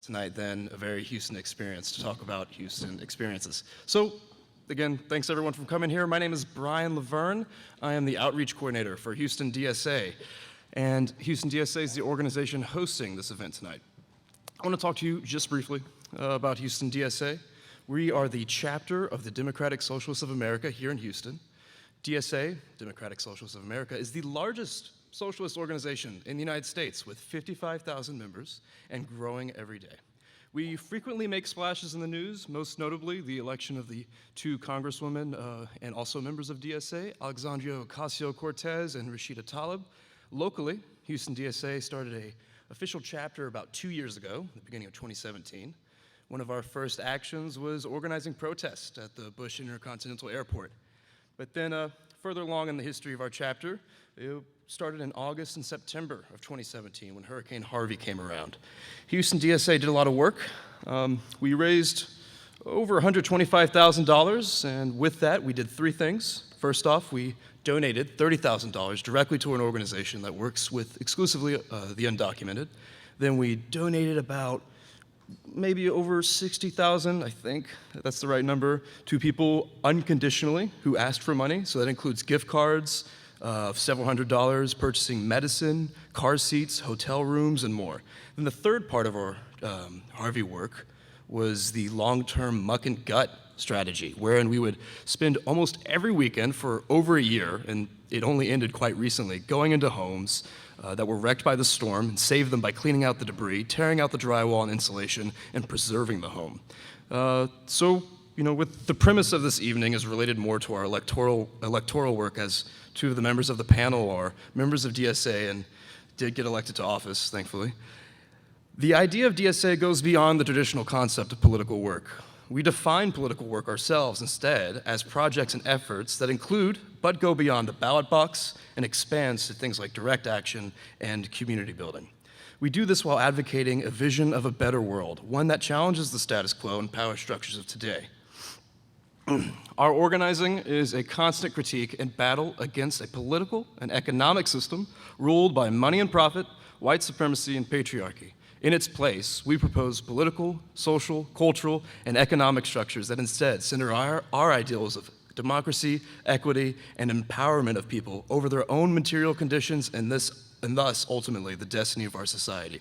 tonight than a very Houston experience to talk about Houston experiences. So, again, thanks everyone for coming here. My name is Brian Laverne. I am the outreach coordinator for Houston DSA. And Houston DSA is the organization hosting this event tonight. I want to talk to you just briefly about Houston DSA. We are the chapter of the Democratic Socialists of America here in Houston. DSA, Democratic Socialists of America, is the largest socialist organization in the United States with 55,000 members and growing every day. We frequently make splashes in the news, most notably the election of the two congresswomen and also members of DSA, Alexandria Ocasio-Cortez and Rashida Tlaib. Locally, Houston DSA started an official chapter about 2 years ago, the beginning of 2017. One of our first actions was organizing protests at the Bush Intercontinental Airport. But then further along in the history of our chapter, it started in August and September of 2017 when Hurricane Harvey came around. Houston DSA did a lot of work. We raised over $125,000, and with that, we did three things. First off, we donated $30,000 directly to an organization that works with exclusively the undocumented. Then we donated about maybe over $60,000, I think that's the right number, to people unconditionally who asked for money. So that includes gift cards of several $100s, purchasing medicine, car seats, hotel rooms, and more. Then the third part of our Harvey work was the long-term muck and gut strategy, wherein we would spend almost every weekend for over a year, and it only ended quite recently, going into homes that were wrecked by the storm and save them by cleaning out the debris, tearing out the drywall and insulation, and preserving the home. With the premise of this evening is related more to our electoral work, as two of the members of the panel are members of DSA and did get elected to office, thankfully. The idea of DSA goes beyond the traditional concept of political work. We define political work ourselves instead as projects and efforts that include but go beyond the ballot box and expands to things like direct action and community building. We do this while advocating a vision of a better world, one that challenges the status quo and power structures of today. Our organizing is a constant critique and battle against a political and economic system ruled by money and profit, white supremacy, and patriarchy. In its place, we propose political, social, cultural, and economic structures that instead center our ideals of democracy, equity, and empowerment of people over their own material conditions and thus, ultimately, the destiny of our society.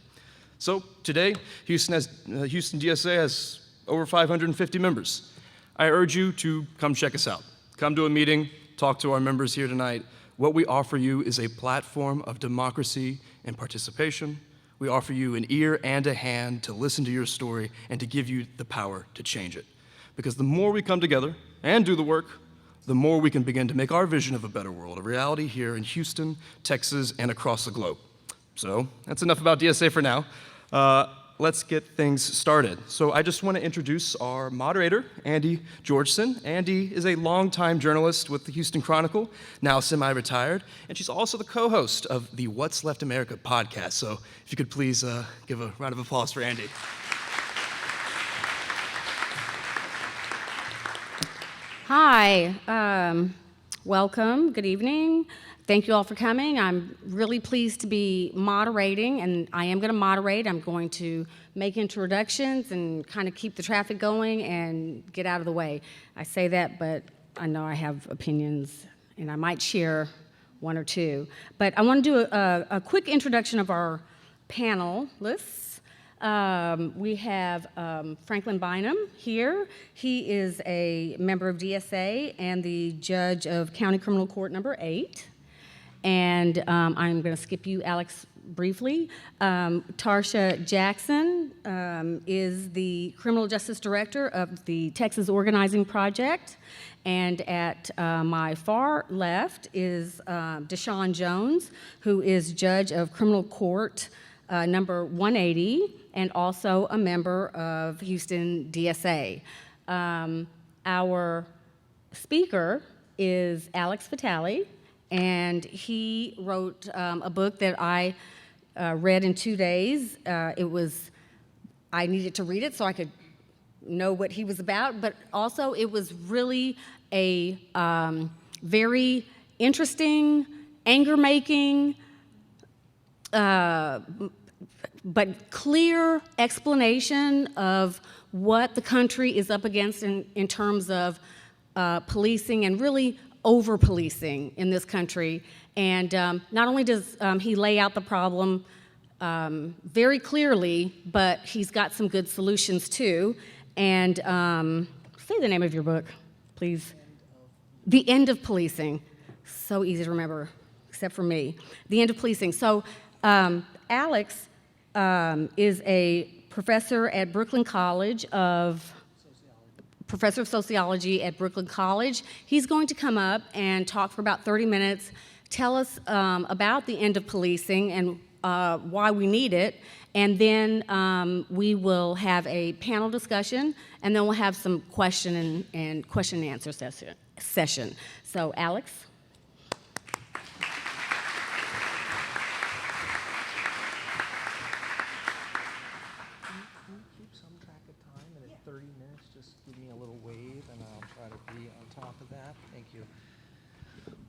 So today, Houston DSA has over 550 members. I urge you to come check us out. Come to a meeting, talk to our members here tonight. What we offer you is a platform of democracy and participation. We offer you an ear and a hand to listen to your story and to give you the power to change it. Because the more we come together and do the work, the more we can begin to make our vision of a better world a reality here in Houston, Texas, and across the globe. So that's enough about DSA for now. Let's get things started. So I just want to introduce our moderator, Andy Georgeson. Andy is a longtime journalist with the Houston Chronicle, now semi-retired, and she's also the co-host of the What's Left America podcast. So if you could please give a round of applause for Andy. Hi, welcome, good evening. Thank you all for coming. I'm really pleased to be moderating, and I am going to moderate. I'm going to make introductions and kind of keep the traffic going and get out of the way. I say that, but I know I have opinions, and I might share one or two. But I want to do a quick introduction of our panelists. We have Franklin Bynum here. He is a member of DSA and the judge of County Criminal Court number 8. And I'm going to skip you, Alex, briefly. Tarsha Jackson is the Criminal Justice Director of the Texas Organizing Project. And at my far left is DaSean Jones, who is Judge of Criminal Court number 180 and also a member of Houston DSA. Our speaker is Alex Vitale. And he wrote a book that I read in 2 days. I needed to read it so I could know what he was about, but also it was really a very interesting, anger-making, but clear explanation of what the country is up against in terms of policing and really over-policing in this country. And not only does he lay out the problem very clearly, but he's got some good solutions too. And say the name of your book, please. The End of Policing. So easy to remember, except for me. The End of Policing. So Alex is a professor at Brooklyn College professor of sociology at Brooklyn College. He's going to come up and talk for about 30 minutes, tell us about the end of policing and why we need it, and then we will have a panel discussion, and then we'll have some question and answer session. So, Alex. Keep some track of time, and at 30 minutes, just give me a little wave, and I'll try to be on top of that. Thank you.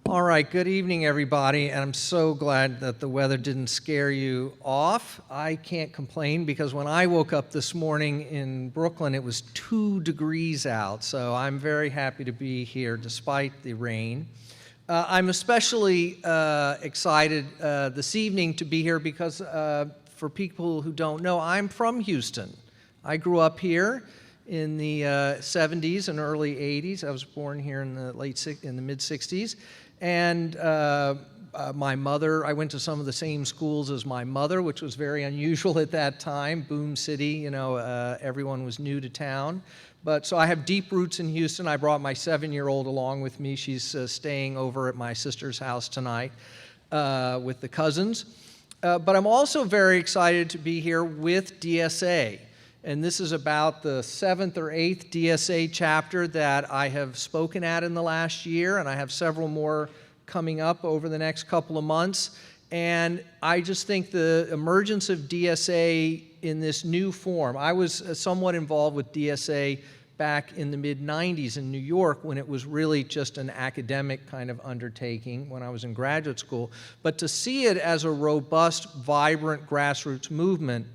All right, good evening, everybody, and I'm so glad that the weather didn't scare you off. I can't complain because when I woke up this morning in Brooklyn, it was 2 degrees out, so I'm very happy to be here despite the rain. I'm especially excited this evening to be here because for people who don't know, I'm from Houston. I grew up here in the 70s and early 80s. I was born here in the mid-60s. And my mother, I went to some of the same schools as my mother, which was very unusual at that time. Boom City, everyone was new to town. But so I have deep roots in Houston. I brought my 7-year-old along with me. She's staying over at my sister's house tonight with the cousins. But I'm also very excited to be here with DSA. And this is about the 7th or 8th DSA chapter that I have spoken at in the last year, and I have several more coming up over the next couple of months. And I just think the emergence of DSA in this new form, I was somewhat involved with DSA back in the mid-90s in New York when it was really just an academic kind of undertaking when I was in graduate school. But to see it as a robust, vibrant grassroots movement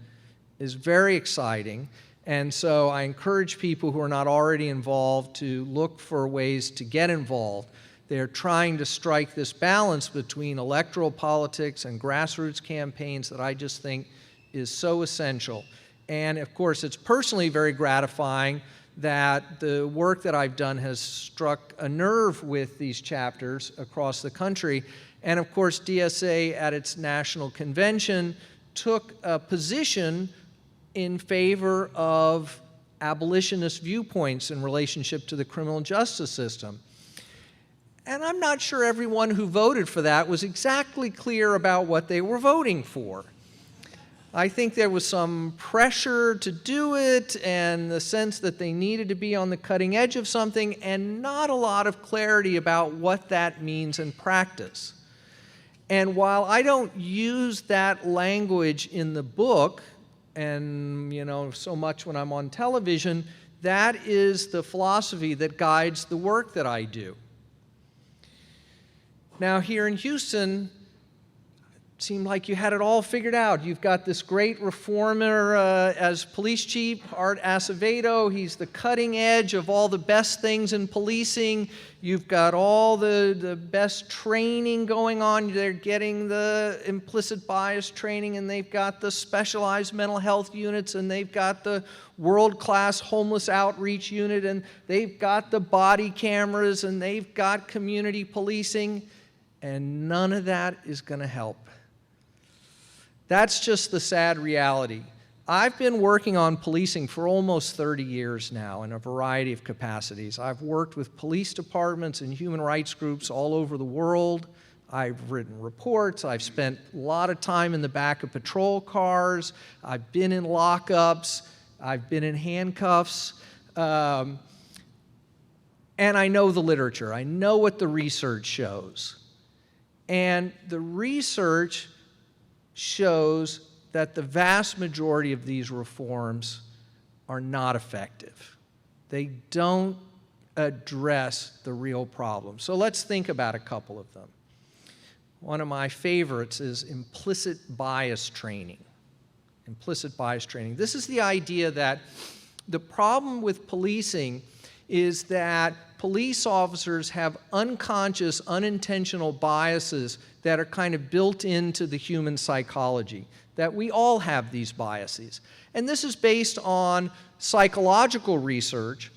is very exciting, and so I encourage people who are not already involved to look for ways to get involved. They're trying to strike this balance between electoral politics and grassroots campaigns that I just think is so essential. And of course, it's personally very gratifying that the work that I've done has struck a nerve with these chapters across the country. And of course, DSA at its national convention took a position in favor of abolitionist viewpoints in relationship to the criminal justice system. And I'm not sure everyone who voted for that was exactly clear about what they were voting for. I think there was some pressure to do it and the sense that they needed to be on the cutting edge of something and not a lot of clarity about what that means in practice. And while I don't use that language in the book, and so much when I'm on television, that is the philosophy that guides the work that I do. Now here in Houston, it seemed like you had it all figured out. You've got this great reformer as police chief, Art Acevedo. He's the cutting edge of all the best things in policing. You've got all the best training going on. They're getting the implicit bias training, and they've got the specialized mental health units, and they've got the world-class homeless outreach unit, and they've got the body cameras, and they've got community policing, and none of that is going to help. That's just the sad reality. I've been working on policing for almost 30 years now in a variety of capacities. I've worked with police departments and human rights groups all over the world. I've written reports. I've spent a lot of time in the back of patrol cars. I've been in lockups. I've been in handcuffs. And I know the literature. I know what the research shows. And the research shows that the vast majority of these reforms are not effective. They don't address the real problem. So let's think about a couple of them. One of my favorites is implicit bias training. implicit bias training. This is the idea that the problem with policing is that police officers have unconscious, unintentional biases that are kind of built into the human psychology, that we all have these biases. And this is based on psychological research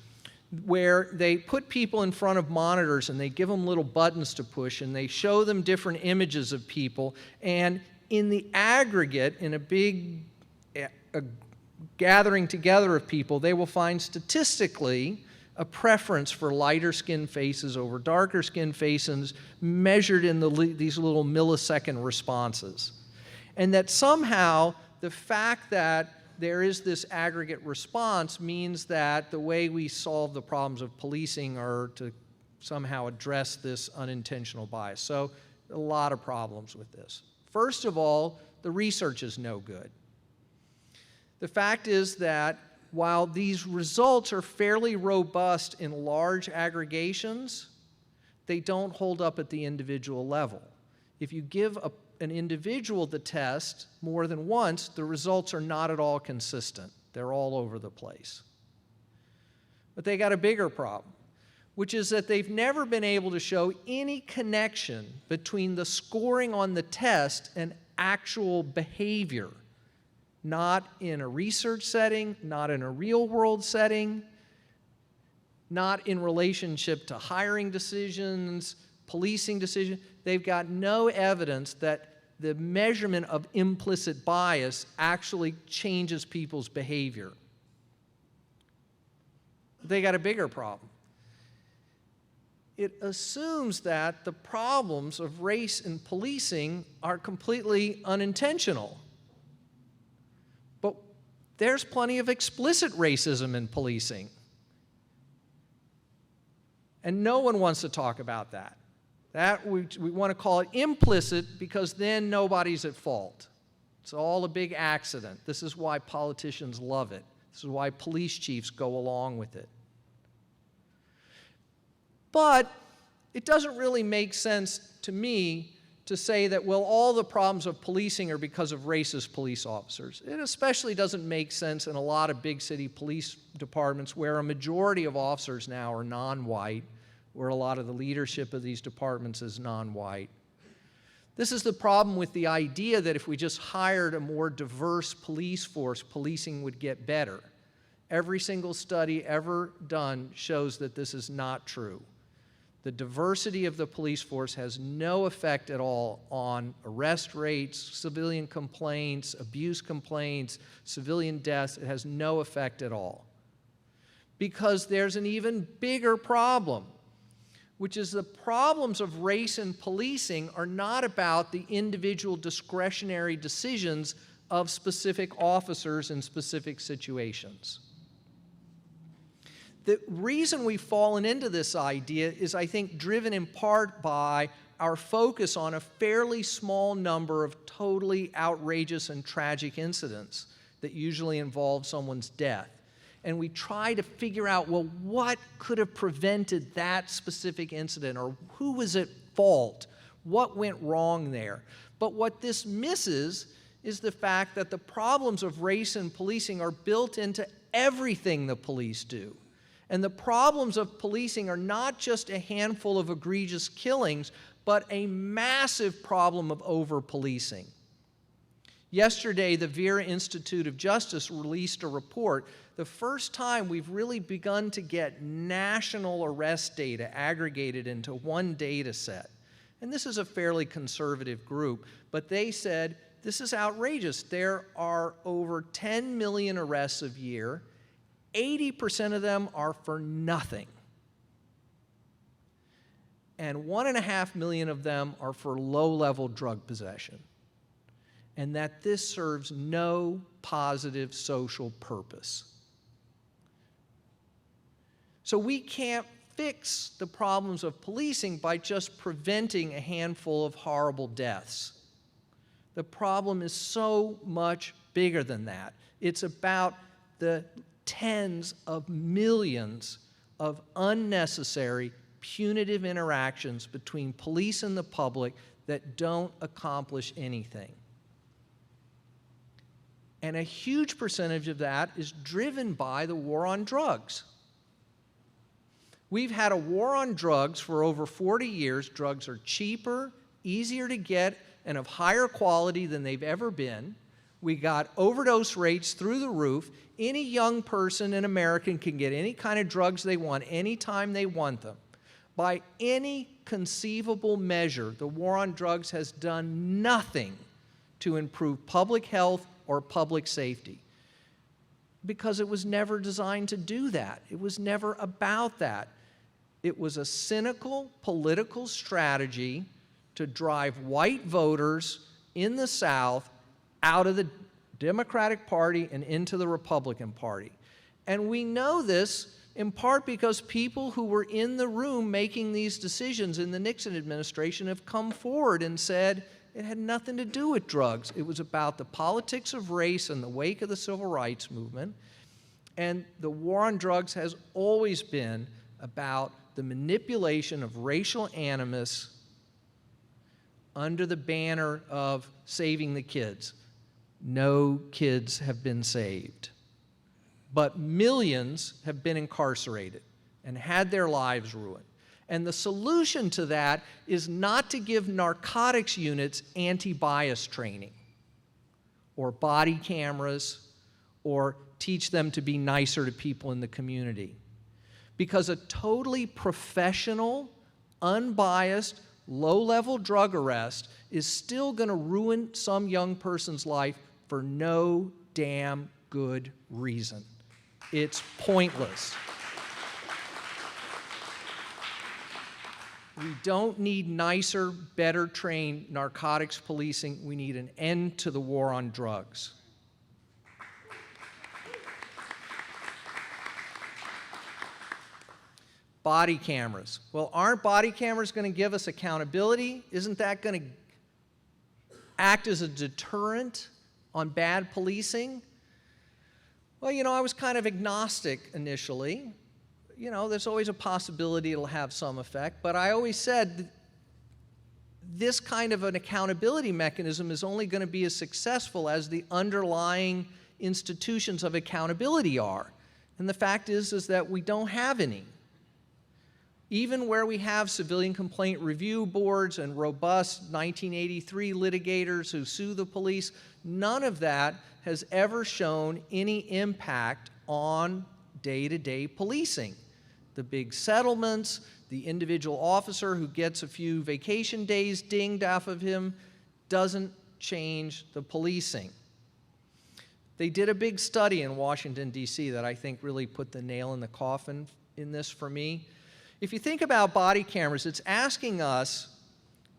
where they put people in front of monitors and they give them little buttons to push and they show them different images of people, and in the aggregate, in a big gathering together of people, they will find statistically a preference for lighter skinned faces over darker skinned faces measured in these little millisecond responses. And that somehow the fact that there is this aggregate response means that the way we solve the problems of policing are to somehow address this unintentional bias. So a lot of problems with this. First of all, the research is no good. The fact is that while these results are fairly robust in large aggregations, they don't hold up at the individual level. If you give an individual the test more than once, the results are not at all consistent. They're all over the place. But they got a bigger problem, which is that they've never been able to show any connection between the scoring on the test and actual behavior. Not in a research setting, not in a real-world setting, not in relationship to hiring decisions, policing decisions. They've got no evidence that the measurement of implicit bias actually changes people's behavior. They got a bigger problem. It assumes that the problems of race in policing are completely unintentional. But there's plenty of explicit racism in policing. And no one wants to talk about that. We want to call it implicit because then nobody's at fault. It's all a big accident. This is why politicians love it. This is why police chiefs go along with it. But it doesn't really make sense to me to say that, well, all the problems of policing are because of racist police officers. It especially doesn't make sense in a lot of big city police departments where a majority of officers now are non-white, where a lot of the leadership of these departments is non-white. This is the problem with the idea that if we just hired a more diverse police force, policing would get better. Every single study ever done shows that this is not true. The diversity of the police force has no effect at all on arrest rates, civilian complaints, abuse complaints, civilian deaths. It has no effect at all. Because there's an even bigger problem, which is the problems of race in policing are not about the individual discretionary decisions of specific officers in specific situations. The reason we've fallen into this idea is, I think, driven in part by our focus on a fairly small number of totally outrageous and tragic incidents that usually involve someone's death. And we try to figure out, well, what could have prevented that specific incident, or who was at fault? What went wrong there? But what this misses is the fact that the problems of race and policing are built into everything the police do. And the problems of policing are not just a handful of egregious killings, but a massive problem of over-policing. Yesterday, the Vera Institute of Justice released a report, the first time we've really begun to get national arrest data aggregated into one data set. And this is a fairly conservative group, but they said, this is outrageous. There are over 10 million arrests a year. 80% of them are for nothing. And 1.5 million of them are for low-level drug possession. And that this serves no positive social purpose. So we can't fix the problems of policing by just preventing a handful of horrible deaths. The problem is so much bigger than that. It's about the tens of millions of unnecessary, punitive interactions between police and the public that don't accomplish anything. And a huge percentage of that is driven by the war on drugs. We've had a war on drugs for over 40 years. Drugs are cheaper, easier to get, and of higher quality than they've ever been. We got overdose rates through the roof. Any young person in America can get any kind of drugs they want anytime they want them. By any conceivable measure, the war on drugs has done nothing to improve public health or public safety, because it was never designed to do that. It was never about that. It was a cynical political strategy to drive white voters in the South out of the Democratic Party and into the Republican Party. And we know this in part because people who were in the room making these decisions in the Nixon administration have come forward and said it had nothing to do with drugs. It was about the politics of race in the wake of the Civil Rights Movement. And the war on drugs has always been about the manipulation of racial animus under the banner of saving the kids. No kids have been saved. But millions have been incarcerated and had their lives ruined. And the solution to that is not to give narcotics units anti-bias training or body cameras or teach them to be nicer to people in the community. Because a totally professional, unbiased, low-level drug arrest is still going to ruin some young person's life for no damn good reason. It's pointless. We don't need nicer, better trained narcotics policing. We need an end to the war on drugs. Body cameras. Well, aren't body cameras going to give us accountability? Isn't that going to act as a deterrent on bad policing? Well, I was kind of agnostic initially. There's always a possibility it'll have some effect, but I always said this kind of an accountability mechanism is only going to be as successful as the underlying institutions of accountability are. And the fact is that we don't have any. Even where we have civilian complaint review boards and robust 1983 litigators who sue the police, none of that has ever shown any impact on day-to-day policing. The big settlements, the individual officer who gets a few vacation days dinged off of him doesn't change the policing. They did a big study in Washington, D.C. that I think really put the nail in the coffin in this for me. If you think about body cameras, it's asking us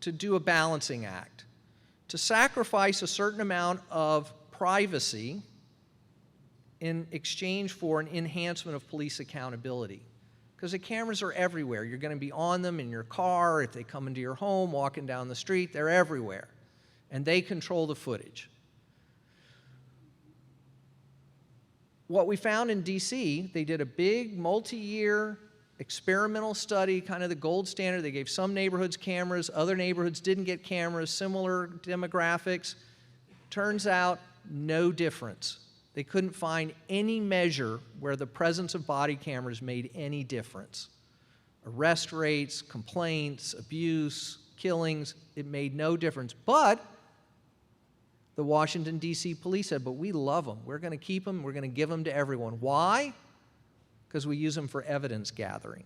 to do a balancing act, to sacrifice a certain amount of privacy in exchange for an enhancement of police accountability. Because the cameras are everywhere. You're going to be on them in your car, if they come into your home, walking down the street, they're everywhere. And they control the footage. What we found in DC, they did a big multi-year experimental study, kind of the gold standard. They gave some neighborhoods cameras, other neighborhoods didn't get cameras, similar demographics. Turns out, no difference. They couldn't find any measure where the presence of body cameras made any difference. Arrest rates, complaints, abuse, killings, it made no difference. But the Washington, D.C. police said, but we love them. We're going to keep them. We're going to give them to everyone. Why? Because we use them for evidence gathering.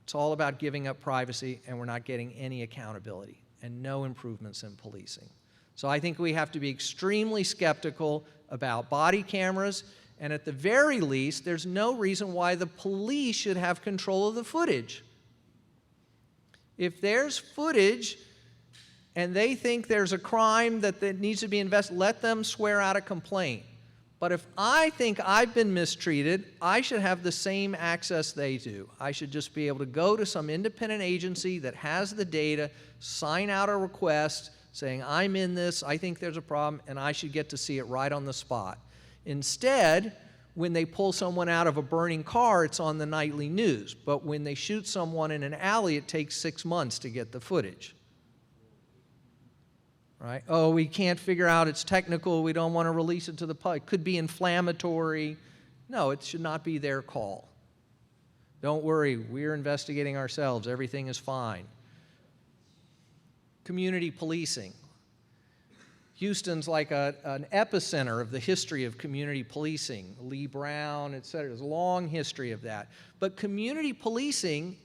It's all about giving up privacy, and we're not getting any accountability and no improvements in policing. So I think we have to be extremely skeptical about body cameras, and at the very least, there's no reason why the police should have control of the footage. If there's footage and they think there's a crime that needs to be investigated, let them swear out a complaint. But if I think I've been mistreated, I should have the same access they do. I should just be able to go to some independent agency that has the data, sign out a request saying, I'm in this, I think there's a problem, and I should get to see it right on the spot. Instead, when they pull someone out of a burning car, it's on the nightly news. But when they shoot someone in an alley, it takes 6 months to get the footage. right? Oh, we can't figure out, it's technical, we don't want to release it to the public. It could be inflammatory. No, it should not be their call. Don't worry, we're investigating ourselves, everything is fine. Community policing. Houston's like an epicenter of the history of community policing. Lee Brown, et cetera. There's a long history of that. But community policing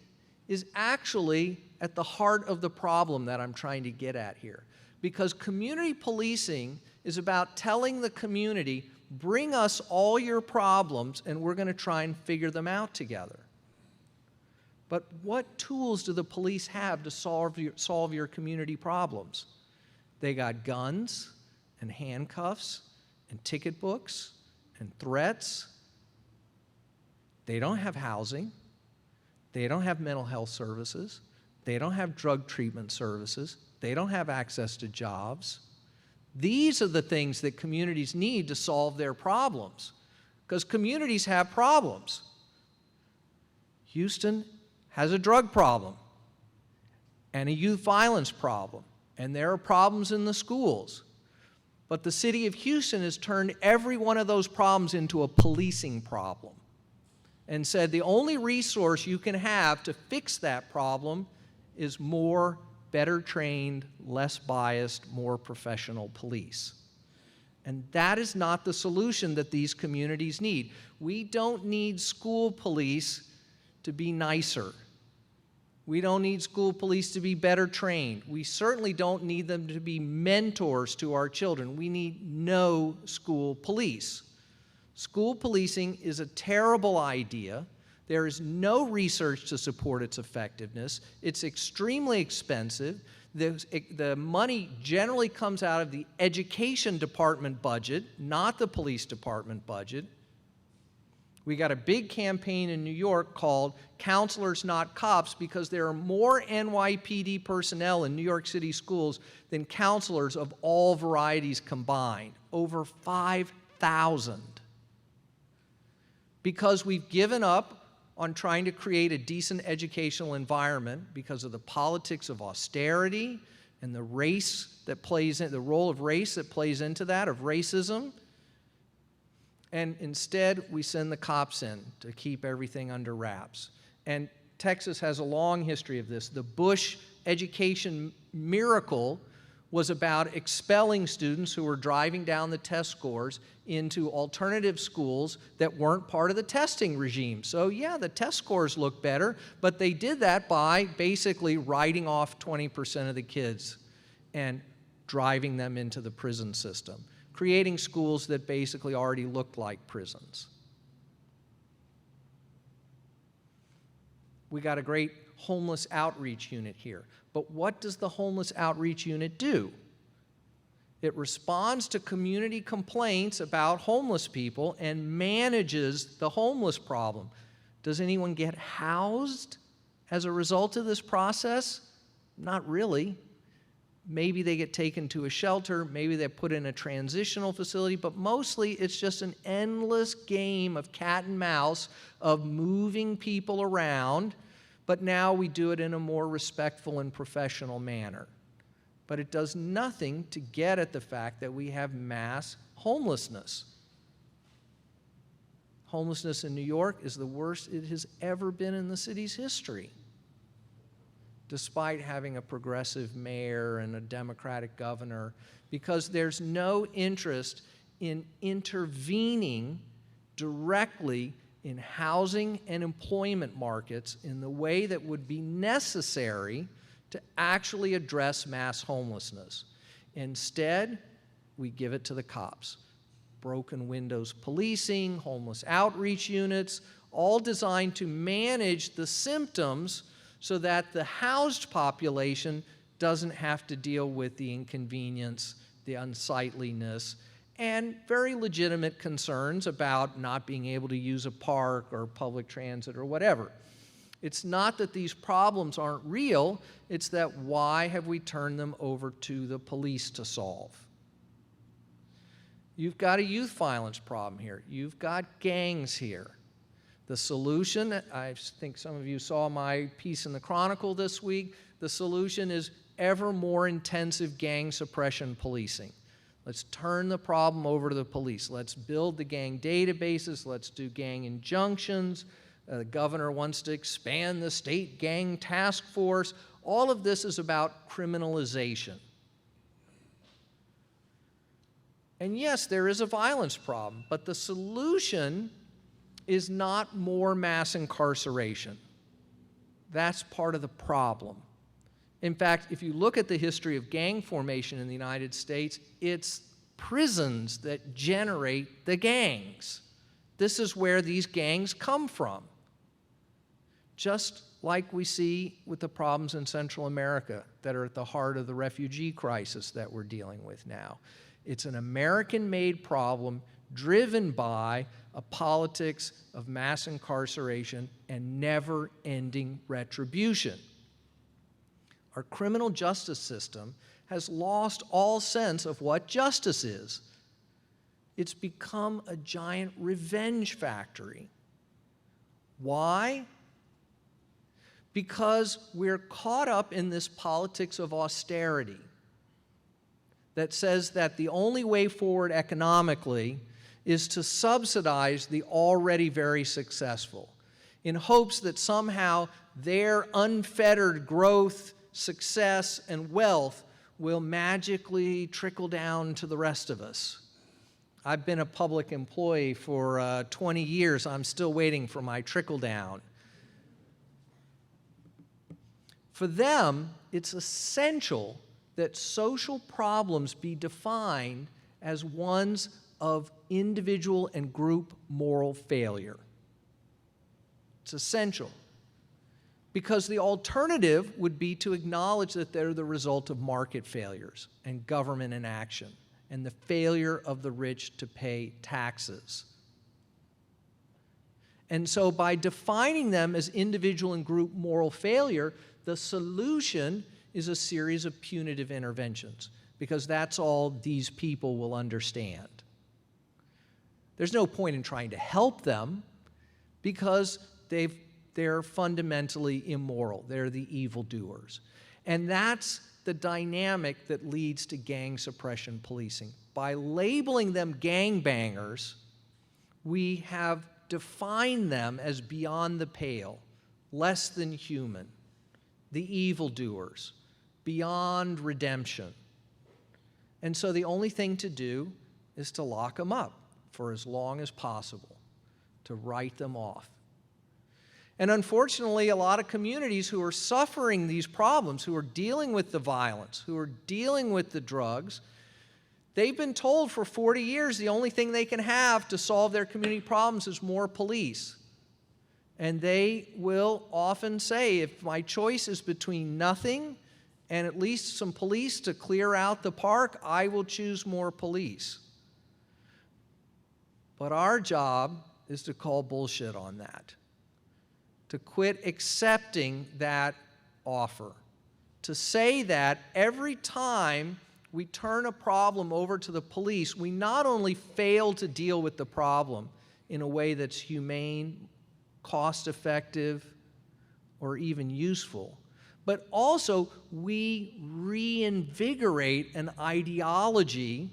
is actually at the heart of the problem that I'm trying to get at here. Because community policing is about telling the community, bring us all your problems and we're going to try and figure them out together. But what tools do the police have to solve your community problems? They got guns and handcuffs and ticket books and threats. They don't have housing. They don't have mental health services. They don't have drug treatment services. They don't have access to jobs. These are the things that communities need to solve their problems, because communities have problems. Houston has a drug problem and a youth violence problem, and there are problems in the schools. But the city of Houston has turned every one of those problems into a policing problem and said the only resource you can have to fix that problem is more better trained, less biased, more professional police. And that is not the solution that these communities need. We don't need school police to be nicer. We don't need school police to be better trained. We certainly don't need them to be mentors to our children. We need no school police. School policing is a terrible idea. There is no research to support its effectiveness. It's extremely expensive. The money generally comes out of the education department budget, not the police department budget. We got a big campaign in New York called Counselors Not Cops, because there are more NYPD personnel in New York City schools than counselors of all varieties combined, over 5,000. Because we've given up on trying to create a decent educational environment because of the politics of austerity and the race that plays in, the role of race that plays into that, of racism. And instead, we send the cops in to keep everything under wraps. And Texas has a long history of this. The Bush education miracle was about expelling students who were driving down the test scores into alternative schools that weren't part of the testing regime. So yeah, the test scores look better, but they did that by basically writing off 20% of the kids and driving them into the prison system, creating schools that basically already looked like prisons. We got a great homeless outreach unit here. But what does the homeless outreach unit do? It responds to community complaints about homeless people and manages the homeless problem. Does anyone get housed as a result of this process? Not really. Maybe they get taken to a shelter, maybe they're put in a transitional facility, but mostly it's just an endless game of cat and mouse of moving people around, but now we do it in a more respectful and professional manner. But it does nothing to get at the fact that we have mass homelessness. Homelessness in New York is the worst it has ever been in the city's history, despite having a progressive mayor and a Democratic governor, because there's no interest in intervening directly in housing and employment markets in the way that would be necessary to actually address mass homelessness. Instead, we give it to the cops. Broken windows policing, homeless outreach units, all designed to manage the symptoms so that the housed population doesn't have to deal with the inconvenience, the unsightliness, and very legitimate concerns about not being able to use a park or public transit or whatever. It's not that these problems aren't real, it's that why have we turned them over to the police to solve? You've got a youth violence problem here. You've got gangs here. The solution, I think some of you saw my piece in the Chronicle this week, the solution is ever more intensive gang suppression policing. Let's turn the problem over to the police. Let's build the gang databases. Let's do gang injunctions. The governor wants to expand the state gang task force. All of this is about criminalization. And yes, there is a violence problem, but the solution is not more mass incarceration. That's part of the problem. In fact, if you look at the history of gang formation in the United States, it's prisons that generate the gangs. This is where these gangs come from. Just like we see with the problems in Central America that are at the heart of the refugee crisis that we're dealing with now. It's an American-made problem driven by a politics of mass incarceration and never-ending retribution. Our criminal justice system has lost all sense of what justice is. It's become a giant revenge factory. Why? Because we're caught up in this politics of austerity that says that the only way forward economically is to subsidize the already very successful, in hopes that somehow their unfettered growth, success, and wealth will magically trickle down to the rest of us. I've been a public employee for 20 years. I'm still waiting for my trickle down. For them, it's essential that social problems be defined as ones of individual and group moral failure. It's essential. Because the alternative would be to acknowledge that they're the result of market failures and government inaction and the failure of the rich to pay taxes. And so by defining them as individual and group moral failure, the solution is a series of punitive interventions, because that's all these people will understand. There's no point in trying to help them because they're fundamentally immoral. They're the evildoers. And that's the dynamic that leads to gang suppression policing. By labeling them gangbangers, we have defined them as beyond the pale, less than human, the evildoers, beyond redemption. And so the only thing to do is to lock them up for as long as possible, to write them off. And unfortunately, a lot of communities who are suffering these problems, who are dealing with the violence, who are dealing with the drugs, they've been told for 40 years the only thing they can have to solve their community problems is more police. And they will often say, if my choice is between nothing and at least some police to clear out the park, I will choose more police. But our job is to call bullshit on that, to quit accepting that offer, to say that every time we turn a problem over to the police, we not only fail to deal with the problem in a way that's humane, cost-effective, or even useful, but also we reinvigorate an ideology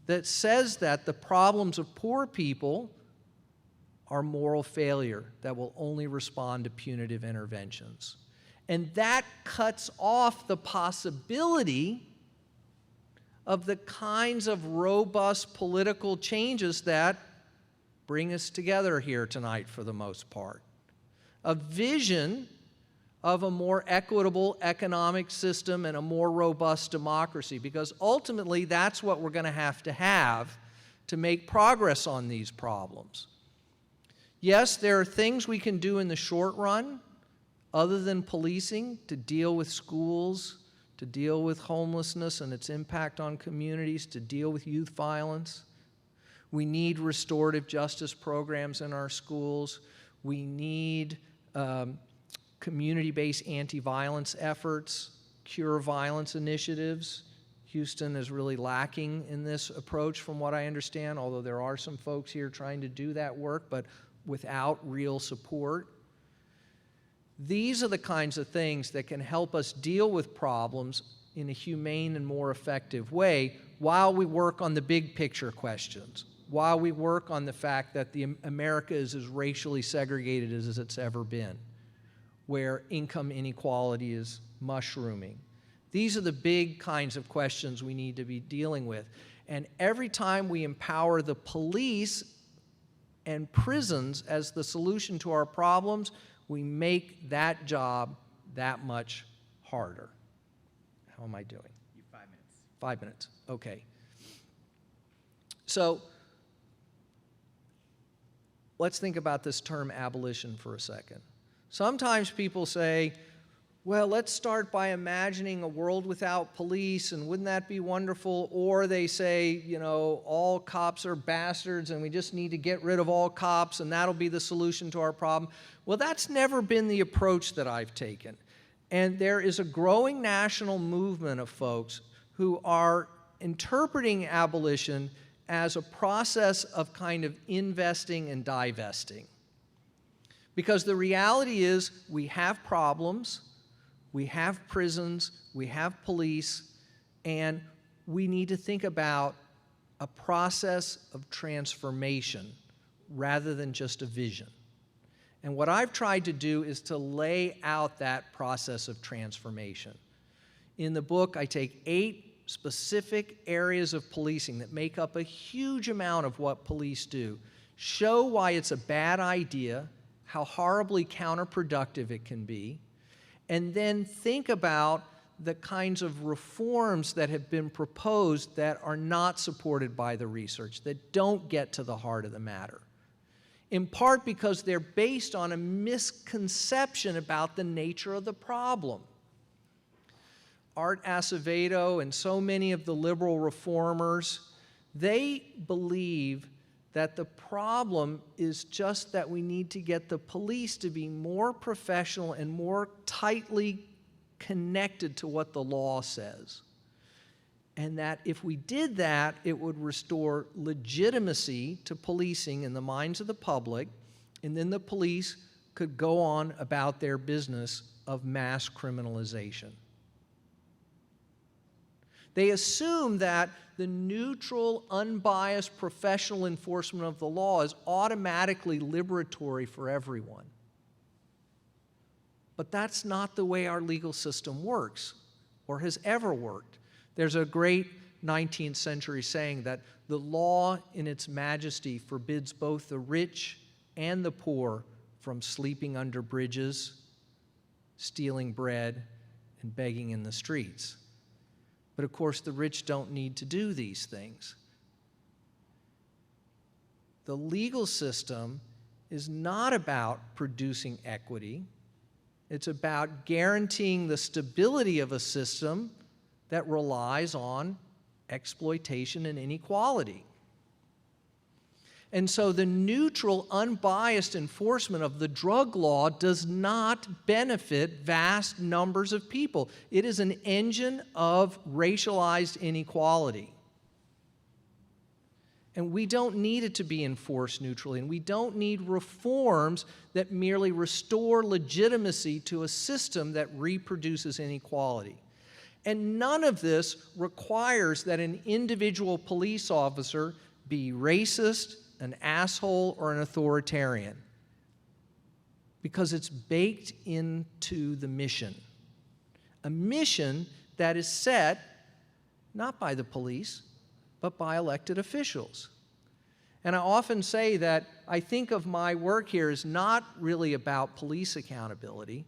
that says that the problems of poor people are moral failure that will only respond to punitive interventions. And that cuts off the possibility of the kinds of robust political changes that bring us together here tonight for the most part. A vision of a more equitable economic system and a more robust democracy, because ultimately that's what we're going to have to make progress on these problems. Yes, there are things we can do in the short run other than policing to deal with schools, to deal with homelessness and its impact on communities, to deal with youth violence. We need restorative justice programs in our schools. We need community-based anti-violence efforts, cure violence initiatives. Houston is really lacking in this approach from what I understand, although there are some folks here trying to do that work, but without real support. These are the kinds of things that can help us deal with problems in a humane and more effective way while we work on the big picture questions, while we work on the fact that America is as racially segregated as it's ever been, where income inequality is mushrooming. These are the big kinds of questions we need to be dealing with. And every time we empower the police and prisons as the solution to our problems, we make that job that much harder. How am I doing? You 5 minutes. 5 minutes, okay. So let's think about this term abolition for a second. Sometimes people say, well, let's start by imagining a world without police, and wouldn't that be wonderful? Or they say, you know, all cops are bastards and we just need to get rid of all cops and that'll be the solution to our problem. Well, that's never been the approach that I've taken. And there is a growing national movement of folks who are interpreting abolition as a process of kind of investing and divesting. Because the reality is we have problems, we have prisons, we have police, and we need to think about a process of transformation rather than just a vision. And what I've tried to do is to lay out that process of transformation. In the book, I take 8 specific areas of policing that make up a huge amount of what police do, show why it's a bad idea, how horribly counterproductive it can be, and then think about the kinds of reforms that have been proposed that are not supported by the research, that don't get to the heart of the matter, in part because they're based on a misconception about the nature of the problem. Art Acevedo and so many of the liberal reformers, they believe that the problem is just that we need to get the police to be more professional and more tightly connected to what the law says. And that if we did that, it would restore legitimacy to policing in the minds of the public, and then the police could go on about their business of mass criminalization. They assume that the neutral, unbiased professional enforcement of the law is automatically liberatory for everyone. But that's not the way our legal system works or has ever worked. There's a great 19th century saying that the law in its majesty forbids both the rich and the poor from sleeping under bridges, stealing bread, and begging in the streets. But of course, the rich don't need to do these things. The legal system is not about producing equity. It's about guaranteeing the stability of a system that relies on exploitation and inequality. And so the neutral, unbiased enforcement of the drug law does not benefit vast numbers of people. It is an engine of racialized inequality. And we don't need it to be enforced neutrally, and we don't need reforms that merely restore legitimacy to a system that reproduces inequality. And none of this requires that an individual police officer be racist, an asshole, or an authoritarian, because it's baked into the mission. A mission that is set not by the police, but by elected officials. And I often say that I think of my work here as not really about police accountability,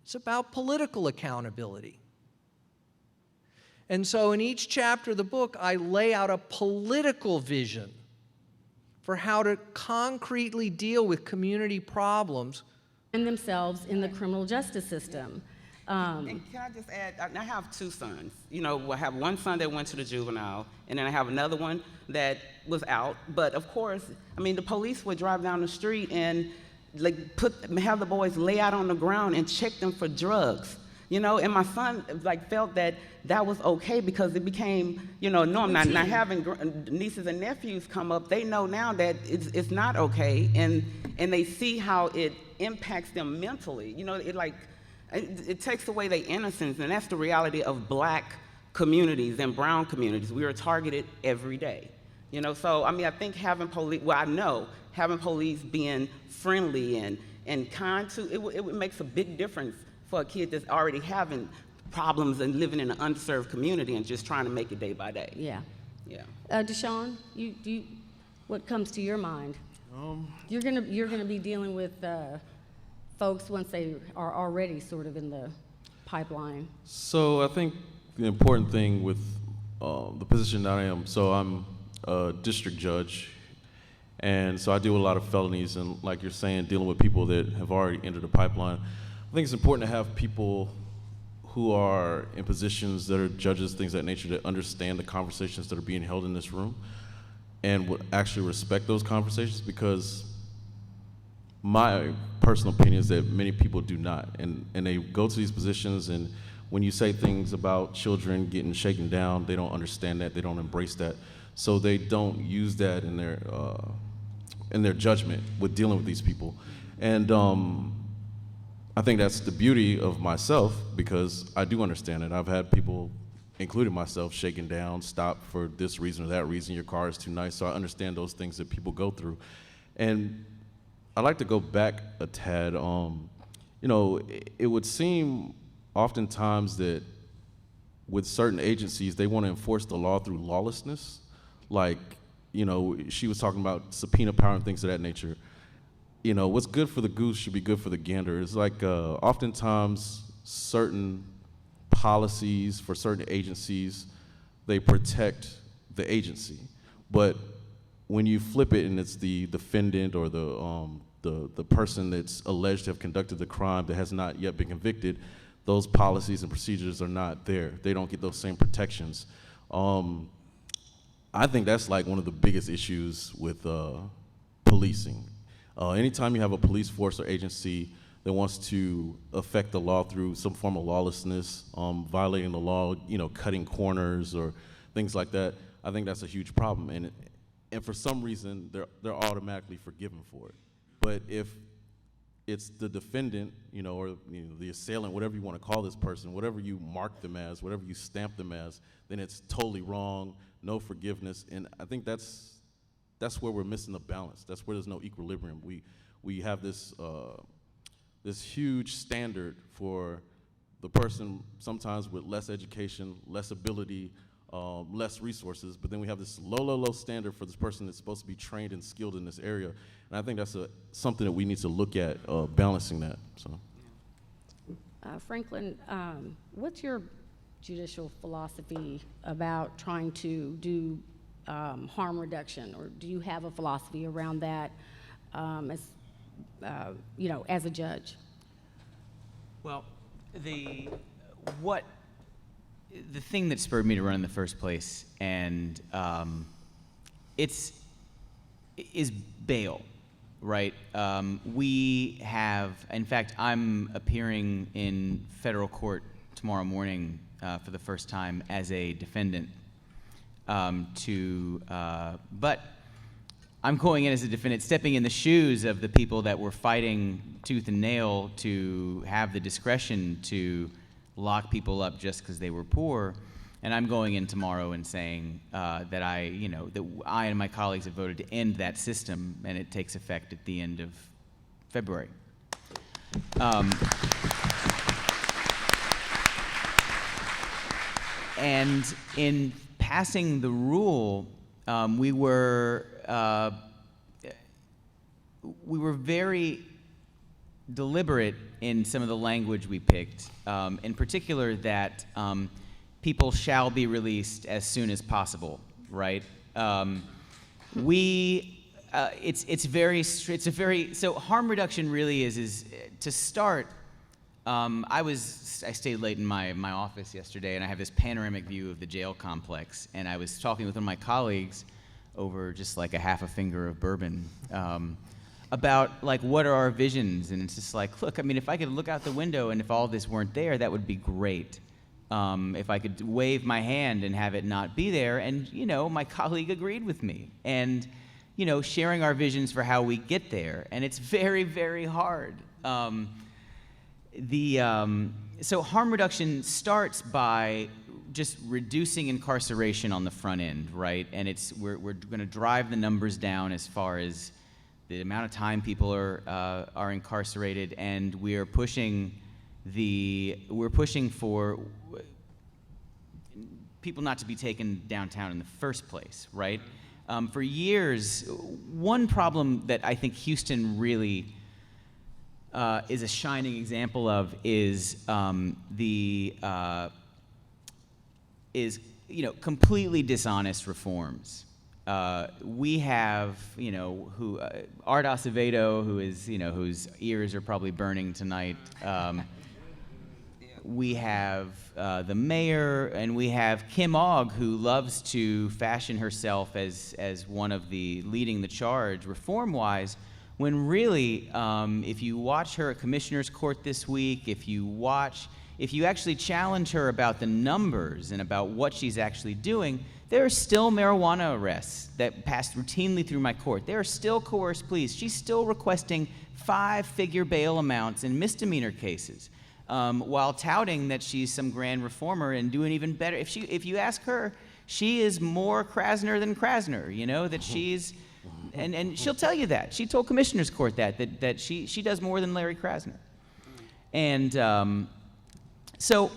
it's about political accountability. And so in each chapter of the book, I lay out a political vision for how to concretely deal with community problems. And themselves in the criminal justice system. And can I just add, I have 2 sons. You know, I have one son that went to the juvenile, and then I have another one that was out. But of course, I mean, the police would drive down the street and like have the boys lay out on the ground and check them for drugs. And my son felt that was okay because it became, norm. Now having nieces and nephews come up, they know now that it's not okay, and they see how it impacts them mentally. It takes away their innocence, and that's the reality of Black communities and brown communities. We are targeted every day. So I think having police, I know having police being friendly and kind to, it makes a big difference for a kid that's already having problems and living in an underserved community and just trying to make it day by day. Yeah. Yeah. DaSean, what comes to your mind? You're gonna be dealing with folks once they are already sort of in the pipeline. So I think the important thing with the position that I am, so I'm a district judge, and so I deal with a lot of felonies, and like you're saying, dealing with people that have already entered the pipeline. I think it's important to have people who are in positions that are judges, things of that nature, that understand the conversations that are being held in this room and would actually respect those conversations, because my personal opinion is that many people do not, and they go to these positions, and when you say things about children getting shaken down, they don't understand that, they don't embrace that, so they don't use that in their judgment with dealing with these people. And I think that's the beauty of myself, because I do understand it. I've had people, including myself, shaken down, stopped for this reason or that reason, your car is too nice, so I understand those things that people go through. And I'd like to go back a tad. It would seem oftentimes that with certain agencies, they want to enforce the law through lawlessness. She was talking about subpoena power and things of that nature. What's good for the goose should be good for the gander. It's oftentimes certain policies for certain agencies, they protect the agency. But when you flip it and it's the defendant or the person that's alleged to have conducted the crime that has not yet been convicted, those policies and procedures are not there. They don't get those same protections. I think that's one of the biggest issues with policing. Anytime you have a police force or agency that wants to affect the law through some form of lawlessness, violating the law, cutting corners or things like that, I think that's a huge problem. And for some reason, they're automatically forgiven for it. But if it's the defendant, or the assailant, whatever you want to call this person, whatever you mark them as, whatever you stamp them as, then it's totally wrong, no forgiveness. And I think that's where we're missing the balance. That's where there's no equilibrium. We have this huge standard for the person sometimes with less education, less ability, less resources, but then we have this low standard for this person that's supposed to be trained and skilled in this area. And I think that's something that we need to look at, balancing that. So, Franklin, what's your judicial philosophy about trying to do harm reduction, or do you have a philosophy around that as a judge? Well, the thing that spurred me to run in the first place, and is bail, right? We have, in fact, I'm appearing in federal court tomorrow morning for the first time as a defendant. But I'm going in as a defendant, stepping in the shoes of the people that were fighting tooth and nail to have the discretion to lock people up just because they were poor. And I'm going in tomorrow and saying that I and my colleagues have voted to end that system, and it takes effect at the end of February. And in passing the rule, we were very deliberate in some of the language we picked, in particular that people shall be released as soon as possible, right? So harm reduction really is to start. I stayed late in my office yesterday, and I have this panoramic view of the jail complex, and I was talking with one of my colleagues over just like a half a finger of bourbon about like what are our visions, and it's just like, look, I mean, if I could look out the window and if all this weren't there, that would be great. If I could wave my hand and have it not be there, and my colleague agreed with me, and sharing our visions for how we get there, and it's very, very hard. So harm reduction starts by just reducing incarceration on the front end, right? And we're going to drive the numbers down as far as the amount of time people are incarcerated, and we're pushing for people not to be taken downtown in the first place, right? For years, one problem that I think Houston really is a shining example of is completely dishonest reforms. We have, Art Acevedo, whose ears are probably burning tonight. We have the mayor, and we have Kim Ogg, who loves to fashion herself as one of the leading the charge reform-wise, when really, if you watch her at Commissioner's Court this week, if you actually challenge her about the numbers and about what she's actually doing, there are still marijuana arrests that pass routinely through my court. There are still coerced pleas. She's still requesting 5-figure bail amounts in misdemeanor cases, while touting that she's some grand reformer and doing even better. If you ask her, she is more Krasner than Krasner, that she's, and she'll tell you that. She told Commissioner's Court that she does more than Larry Krasner. And so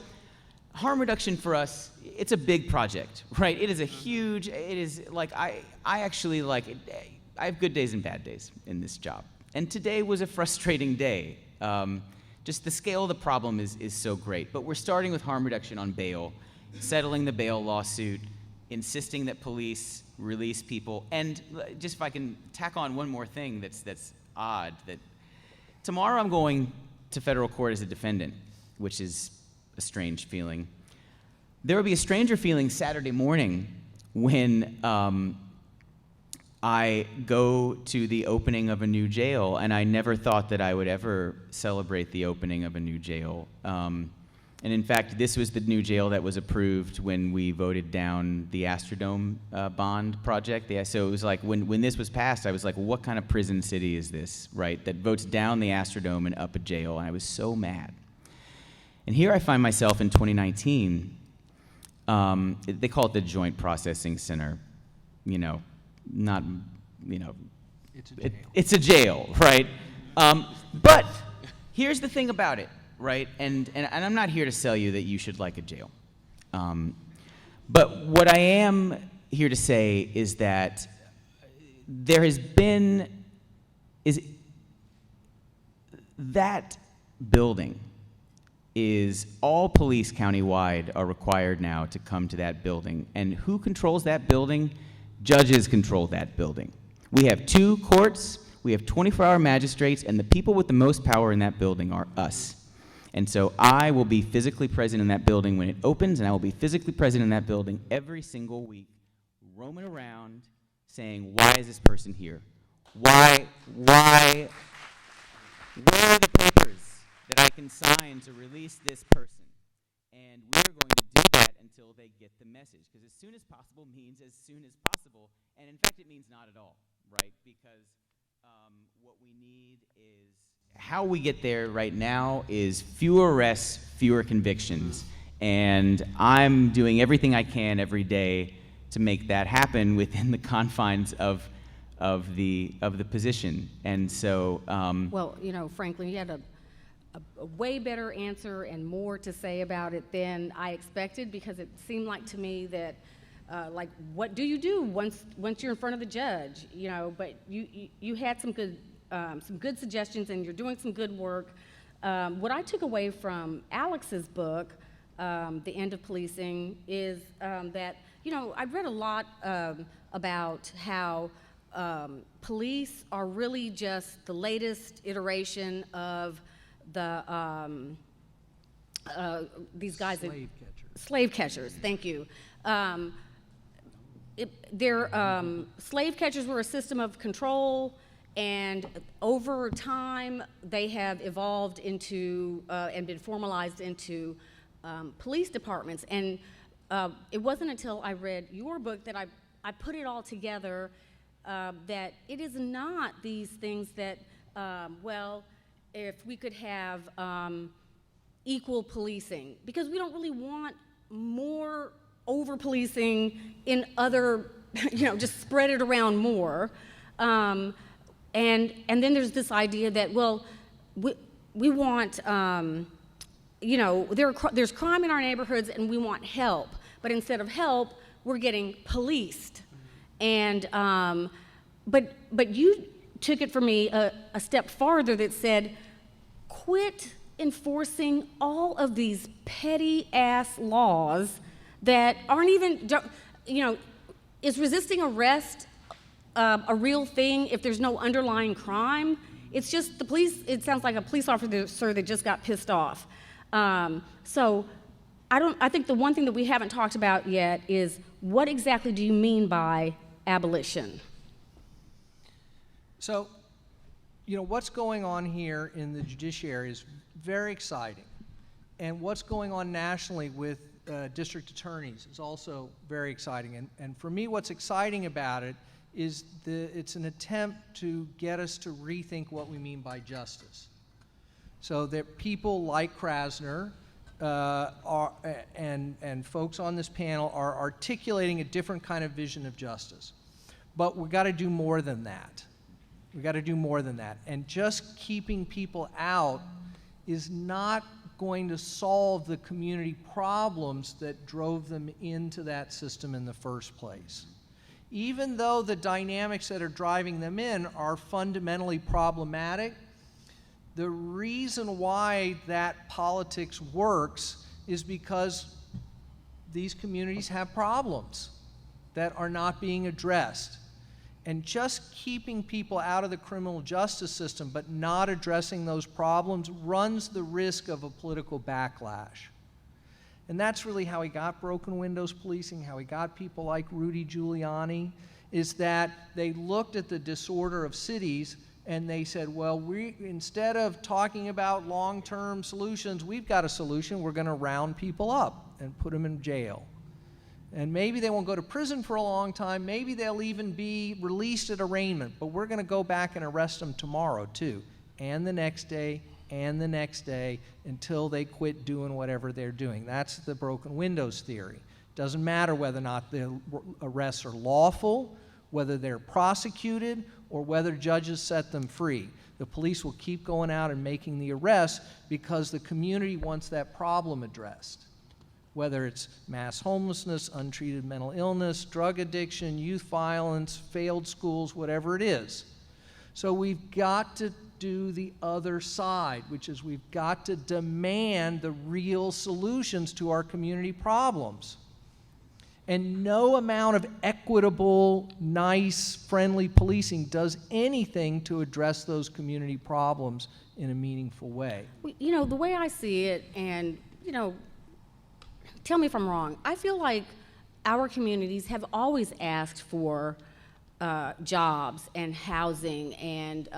harm reduction for us, it's a big project, right? It is like, I actually like it. I have good days and bad days in this job. And today was a frustrating day. Just the scale of the problem is so great. But we're starting with harm reduction on bail, settling the bail lawsuit, insisting that police release people. And just if I can tack on one more thing that's odd, that tomorrow I'm going to federal court as a defendant, which is a strange feeling. There will be a stranger feeling Saturday morning when I go to the opening of a new jail, and I never thought that I would ever celebrate the opening of a new jail. And in fact, this was the new jail that was approved when we voted down the Astrodome bond project. So it was like, when this was passed, I was like, well, what kind of prison city is this, right, that votes down the Astrodome and up a jail? And I was so mad. And here I find myself in 2019. They call it the Joint Processing Center. Not, it's a jail, right? But here's the thing about it, right? And I'm not here to sell you that you should like a jail. But what I am here to say is that there has been, that building is all police countywide are required now to come to that building. And who controls that building? Judges control that building. We have 2 courts, we have 24-hour magistrates, and the people with the most power in that building are us. And so I will be physically present in that building when it opens, and I will be physically present in that building every single week, roaming around saying, why is this person here? Where are the papers that I can sign to release this person? And we're going to do that until they get the message, because as soon as possible means as soon as possible, and in fact it means not at all, right? Because what we need is, how we get there right now is fewer arrests, fewer convictions, and I'm doing everything I can every day to make that happen within the confines of the position. And so Well, Franklin, you had a way better answer and more to say about it than I expected, because it seemed like to me that, like, what do you do once you're in front of the judge? But you had some good suggestions, and you're doing some good work. What I took away from Alex's book, The End of Policing, is that I've read a lot about how police are really just the latest iteration of the these guys, slave catchers. Thank you. Slave catchers were a system of control, And over time, they have evolved into and been formalized into police departments. And it wasn't until I read your book that I put it all together, that it is not these things that, well, if we could have equal policing, because we don't really want more over-policing in other, just spread it around more. And then there's this idea that, well, we want, there's crime in our neighborhoods and we want help, but instead of help, we're getting policed. And, but you took it for me a step farther that said, quit enforcing all of these petty-ass laws that aren't even, is resisting arrest a real thing if there's no underlying crime? It's just the police, it sounds like a police officer that just got pissed off. So I think the one thing that we haven't talked about yet is what exactly do you mean by abolition? So, what's going on here in the judiciary is very exciting. And what's going on nationally with district attorneys is also very exciting. And for me, what's exciting about it is it's an attempt to get us to rethink what we mean by justice. So that people like Krasner and folks on this panel are articulating a different kind of vision of justice. But we've got to do more than that. We've got to do more than that. And just keeping people out is not going to solve the community problems that drove them into that system in the first place. Even though the dynamics that are driving them in are fundamentally problematic, the reason why that politics works is because these communities have problems that are not being addressed. And just keeping people out of the criminal justice system but not addressing those problems runs the risk of a political backlash. And that's really how we got broken windows policing, how we got people like Rudy Giuliani, is that they looked at the disorder of cities and they said, well, instead of talking about long-term solutions, we've got a solution. We're going to round people up and put them in jail. And maybe they won't go to prison for a long time. Maybe they'll even be released at arraignment. But we're going to go back and arrest them tomorrow, too, and the next day, and the next day, until they quit doing whatever they're doing. That's the broken windows theory. Doesn't matter whether or not the arrests are lawful, whether they're prosecuted, or whether judges set them free. The police will keep going out and making the arrests because the community wants that problem addressed. Whether it's mass homelessness, untreated mental illness, drug addiction, youth violence, failed schools, whatever it is. So we've got to do the other side, which is we've got to demand the real solutions to our community problems. And no amount of equitable, nice, friendly policing does anything to address those community problems in a meaningful way. The way I see it, and, tell me if I'm wrong, I feel like our communities have always asked for jobs and housing and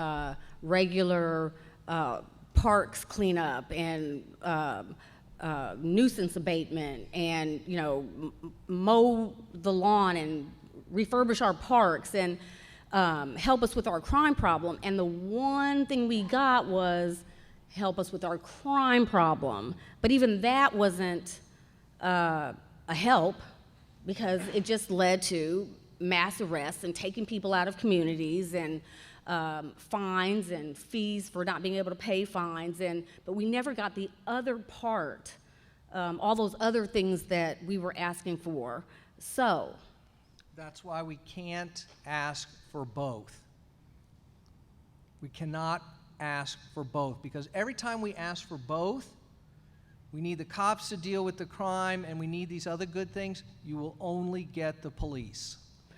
regular parks cleanup and nuisance abatement and, mow the lawn and refurbish our parks and help us with our crime problem. And the one thing we got was help us with our crime problem. But even that wasn't a help, because it just led to mass arrests and taking people out of communities and fines and fees for not being able to pay fines, but we never got the other part, all those other things that we were asking for. So that's why we can't ask for both. We cannot ask for both, because every time we ask for both, we need the cops to deal with the crime and we need these other good things, you will only get the police.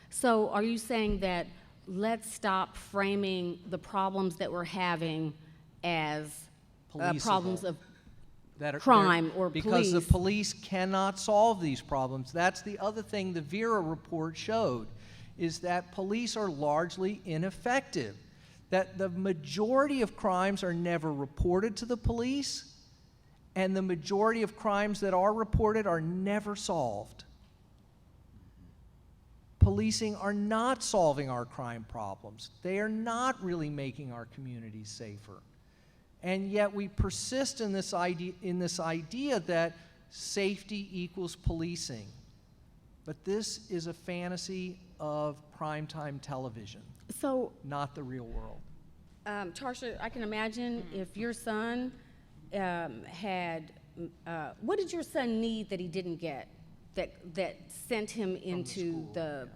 So are you saying that let's stop framing the problems that we're having as problems of crime or police? Because the police cannot solve these problems. That's the other thing the Vera report showed, is that police are largely ineffective. that the majority of crimes are never reported to the police, and the majority of crimes that are reported are never solved. Policing are not solving our crime problems. They are not really making our communities safer. And yet we persist in this idea that safety equals policing. But this is a fantasy of primetime television, So, not the real world. Tarsha, I can imagine if your son what did your son need that he didn't get that sent him into the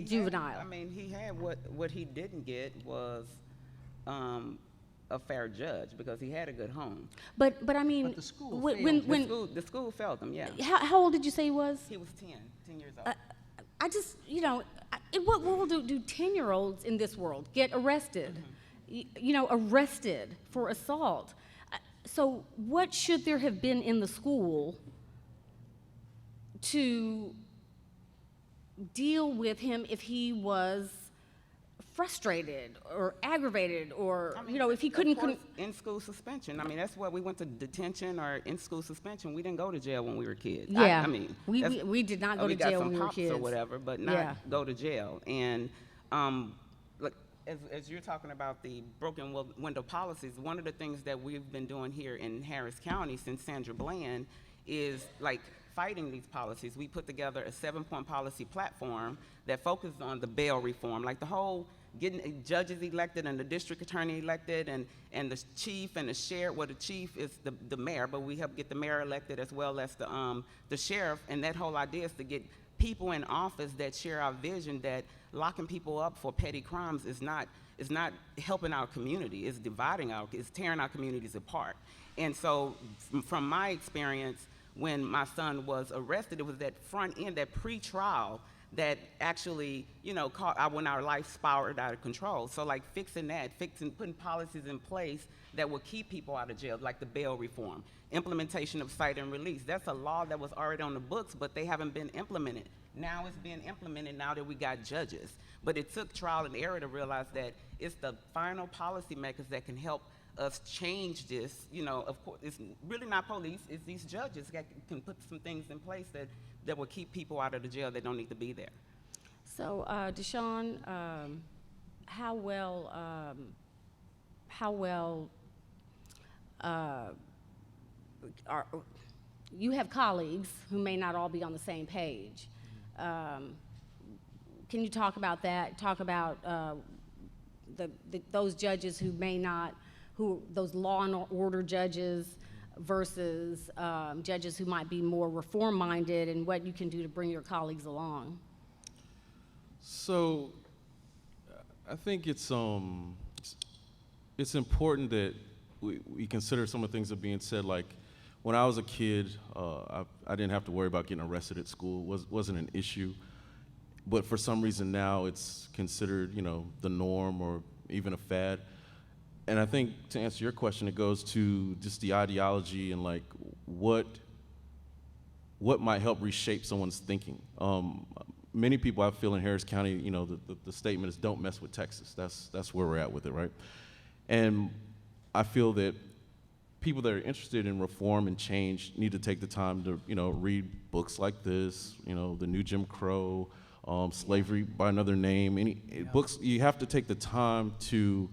juvenile? He had what he didn't get was a fair judge because he had a good home. But I mean, But the school The school failed him, yeah. how old did you say he was? He was 10 years old. I just, in what world do 10-year-olds in this world get arrested? Arrested for assault. So what should there have been in the school to deal with him if he was frustrated or aggravated or, if he couldn't... In-school suspension. That's why we went to detention or in-school suspension. We didn't go to jail when we were kids. Yeah, we did not go to jail when we were kids. We got some pops or whatever, but not go to jail. And look, as you're talking about the broken window policies, one of the things that we've been doing here in Harris County since Sandra Bland is fighting these policies. We put together a 7-point policy platform that focused on the bail reform, the whole getting judges elected and the district attorney elected and the chief and the sheriff. Well, the chief is the mayor, but we help get the mayor elected as well as the sheriff. And that whole idea is to get people in office that share our vision that locking people up for petty crimes is not helping our community. It's it's tearing our communities apart. And so from my experience, when my son was arrested, it was that front end, that pre-trial, that actually, caught when our life spiraled out of control. So putting policies in place that will keep people out of jail, like the bail reform, implementation of cite and release. That's a law that was already on the books, but they haven't been implemented. Now it's being implemented now that we got judges. But it took trial and error to realize that it's the final policy makers that can help us change this. Of course, it's really not police, it's these judges that can put some things in place that will keep people out of the jail that don't need to be there. So, DaSean, how well you have colleagues who may not all be on the same page. Can you talk about that? Talk about those judges who may not, those law and order judges versus judges who might be more reform-minded, and what you can do to bring your colleagues along? So, I think it's important that we consider some of the things that are being said. Like, when I was a kid, I didn't have to worry about getting arrested at school. Wasn't an issue. But for some reason now it's considered, the norm or even a fad. And I think to answer your question, it goes to just the ideology and what might help reshape someone's thinking. Many people I feel in Harris County, the statement is "Don't mess with Texas." That's where we're at with it, right? And I feel that people that are interested in reform and change need to take the time to, read books like this, The New Jim Crow, Slavery by Another Name. Books, you have to take the time to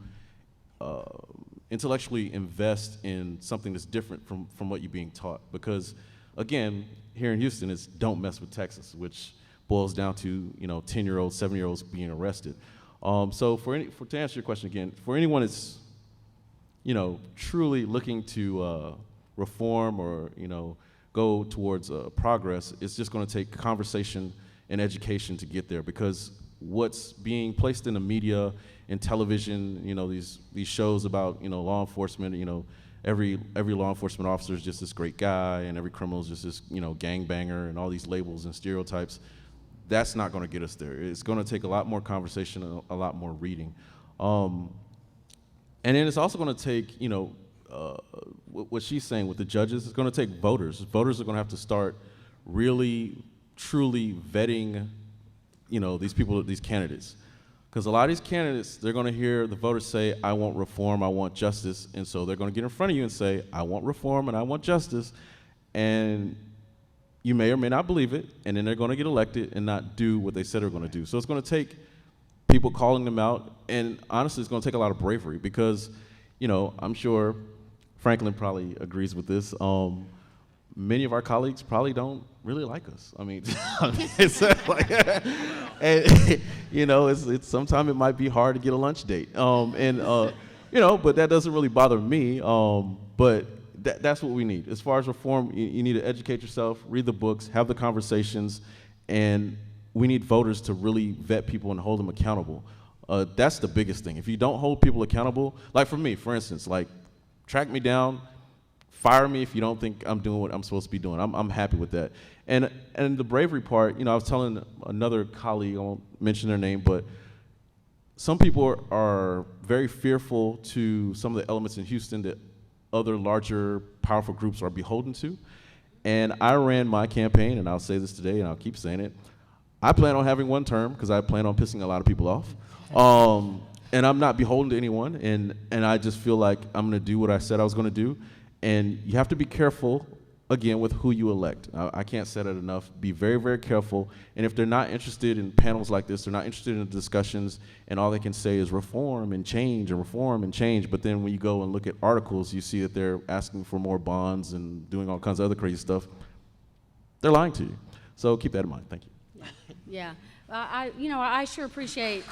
intellectually invest in something that's different from what you're being taught. Because, again, here in Houston, it's "Don't mess with Texas," which boils down to 10-year-olds, 7-year-olds being arrested. So to answer your question again, for anyone that's truly looking to reform or go towards progress, it's just going to take conversation and education to get there. Because what's being placed in the media and television, these shows about law enforcement, every law enforcement officer is just this great guy, and every criminal is just this gangbanger, and all these labels and stereotypes. That's not going to get us there. It's going to take a lot more conversation and a lot more reading. And then it's also going to take, what she's saying with the judges, it's going to take voters. Voters are going to have to start really, truly vetting, these people, these candidates. Because a lot of these candidates, they're going to hear the voters say, I want reform, I want justice, and so they're going to get in front of you and say, I want reform and I want justice, and you may or may not believe it, and then they're going to get elected and not do what they said they're going to do. So it's going to take people calling them out, and honestly, it's going to take a lot of bravery because, I'm sure Franklin probably agrees with this. Many of our colleagues probably don't really like us. I mean, it's like, and, it's sometimes it might be hard to get a lunch date. But that doesn't really bother me. But that's what we need. As far as reform, you need to educate yourself, read the books, have the conversations, and we need voters to really vet people and hold them accountable. That's the biggest thing. If you don't hold people accountable, like for me, for instance, like track me down, fire me if you don't think I'm doing what I'm supposed to be doing. I'm happy with that. And the bravery part, I was telling another colleague, I won't mention their name, but some people are very fearful to some of the elements in Houston that other larger, powerful groups are beholden to. And I ran my campaign, and I'll say this today, and I'll keep saying it. I plan on having one term because I plan on pissing a lot of people off. And I'm not beholden to anyone, and I just feel like I'm going to do what I said I was going to do. And you have to be careful, again, with who you elect. I can't say that enough. Be very, very careful. And if they're not interested in panels like this, they're not interested in the discussions, and all they can say is reform and change and reform and change. But then when you go and look at articles, you see that they're asking for more bonds and doing all kinds of other crazy stuff. They're lying to you. So keep that in mind. Thank you. Yeah. I sure appreciate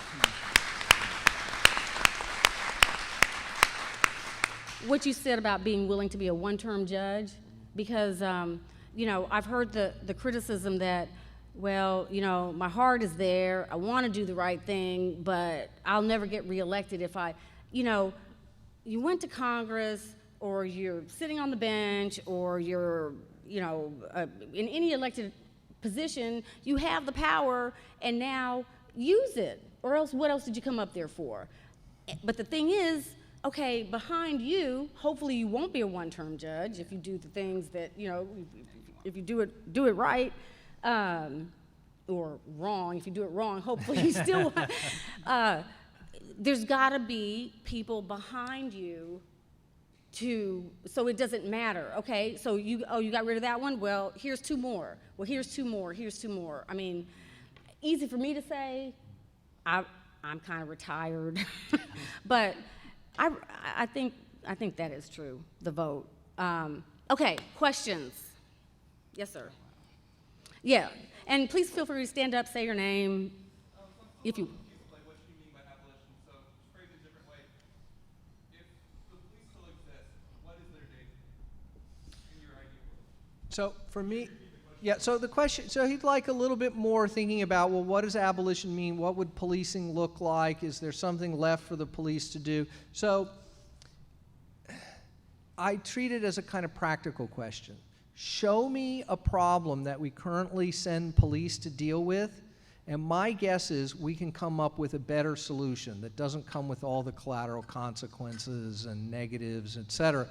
what you said about being willing to be a one-term judge, because, I've heard the criticism that, well, my heart is there, I want to do the right thing, but I'll never get reelected if you went to Congress, or you're sitting on the bench, or you're, in any elected position, you have the power, and now use it, or else what else did you come up there for? But the thing is, okay, behind you, hopefully you won't be a one-term judge if you do the things that, if you do it right, or wrong. If you do it wrong, hopefully you still, there's gotta be people behind you so it doesn't matter, okay? So you got rid of that one? Well, here's two more. Well, here's two more, here's two more. I mean, easy for me to say, I'm kind of retired, but I think that is true, the vote. Okay, questions? Yes, sir. Yeah, and please feel free to stand up, say your name, if you. Like what you mean by abolition. So to phrase it a different way, if the police still exist, what is their day in your ideal world? So for me, yeah, so the question, so he'd like a little bit more thinking about, well, what does abolition mean? What would policing look like? Is there something left for the police to do? So I treat it as a kind of practical question. Show me a problem that we currently send police to deal with, and my guess is we can come up with a better solution that doesn't come with all the collateral consequences and negatives, et cetera.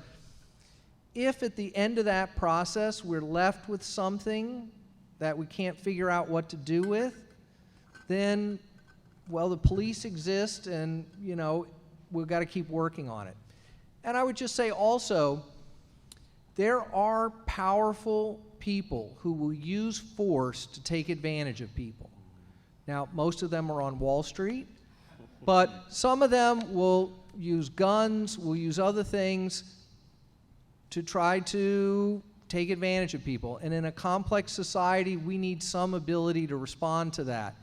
If at the end of that process we're left with something that we can't figure out what to do with, then, well, the police exist, and, we've got to keep working on it. And I would just say also, there are powerful people who will use force to take advantage of people. Now, most of them are on Wall Street, but some of them will use guns, will use other things to try to take advantage of people. And in a complex society, we need some ability to respond to that.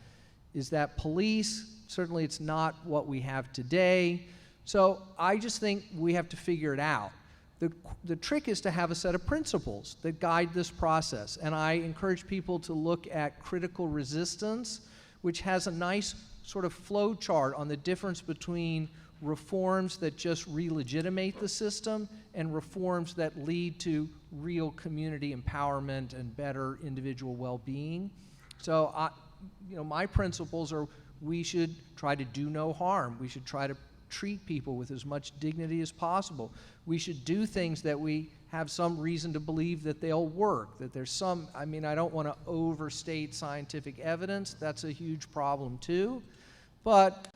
Is that police? Certainly it's not what we have today. So I just think we have to figure it out. The trick is to have a set of principles that guide this process. And I encourage people to look at critical resistance, which has a nice sort of flow chart on the difference between reforms that just re-legitimate the system and reforms that lead to real community empowerment and better individual well-being. So, my principles are we should try to do no harm. We should try to treat people with as much dignity as possible. We should do things that we have some reason to believe that they'll work, that there's some, I don't want to overstate scientific evidence. That's a huge problem too. But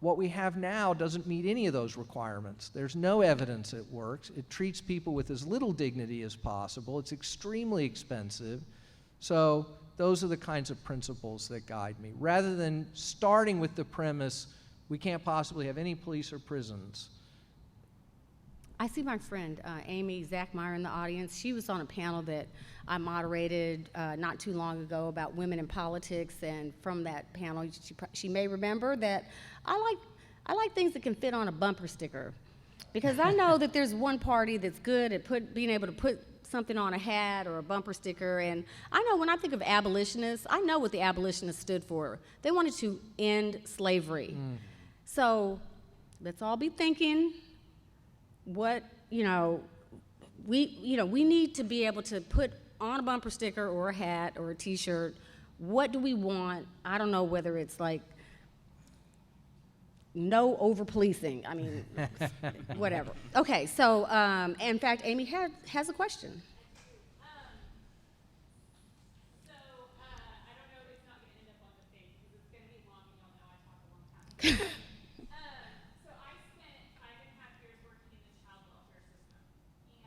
what we have now doesn't meet any of those requirements. There's no evidence it works. It treats people with as little dignity as possible. It's extremely expensive. So those are the kinds of principles that guide me. Rather than starting with the premise, we can't possibly have any police or prisons. I see my friend Amy Zachmeyer in the audience. She was on a panel that I moderated not too long ago about women in politics, and from that panel, she may remember that I like things that can fit on a bumper sticker, because I know that there's one party that's good at being able to put something on a hat or a bumper sticker, and I know when I think of abolitionists, I know what the abolitionists stood for. They wanted to end slavery. So let's all be thinking. What, we need to be able to put on a bumper sticker or a hat or a t-shirt, what do we want? I don't know whether it's like no over-policing. I mean, whatever. Okay, so in fact, Amy has a question. I don't know if it's not going to end up on the stage because it's going to be long, and y'all know I talk a long time. So I spent 5.5 years working in the child welfare system,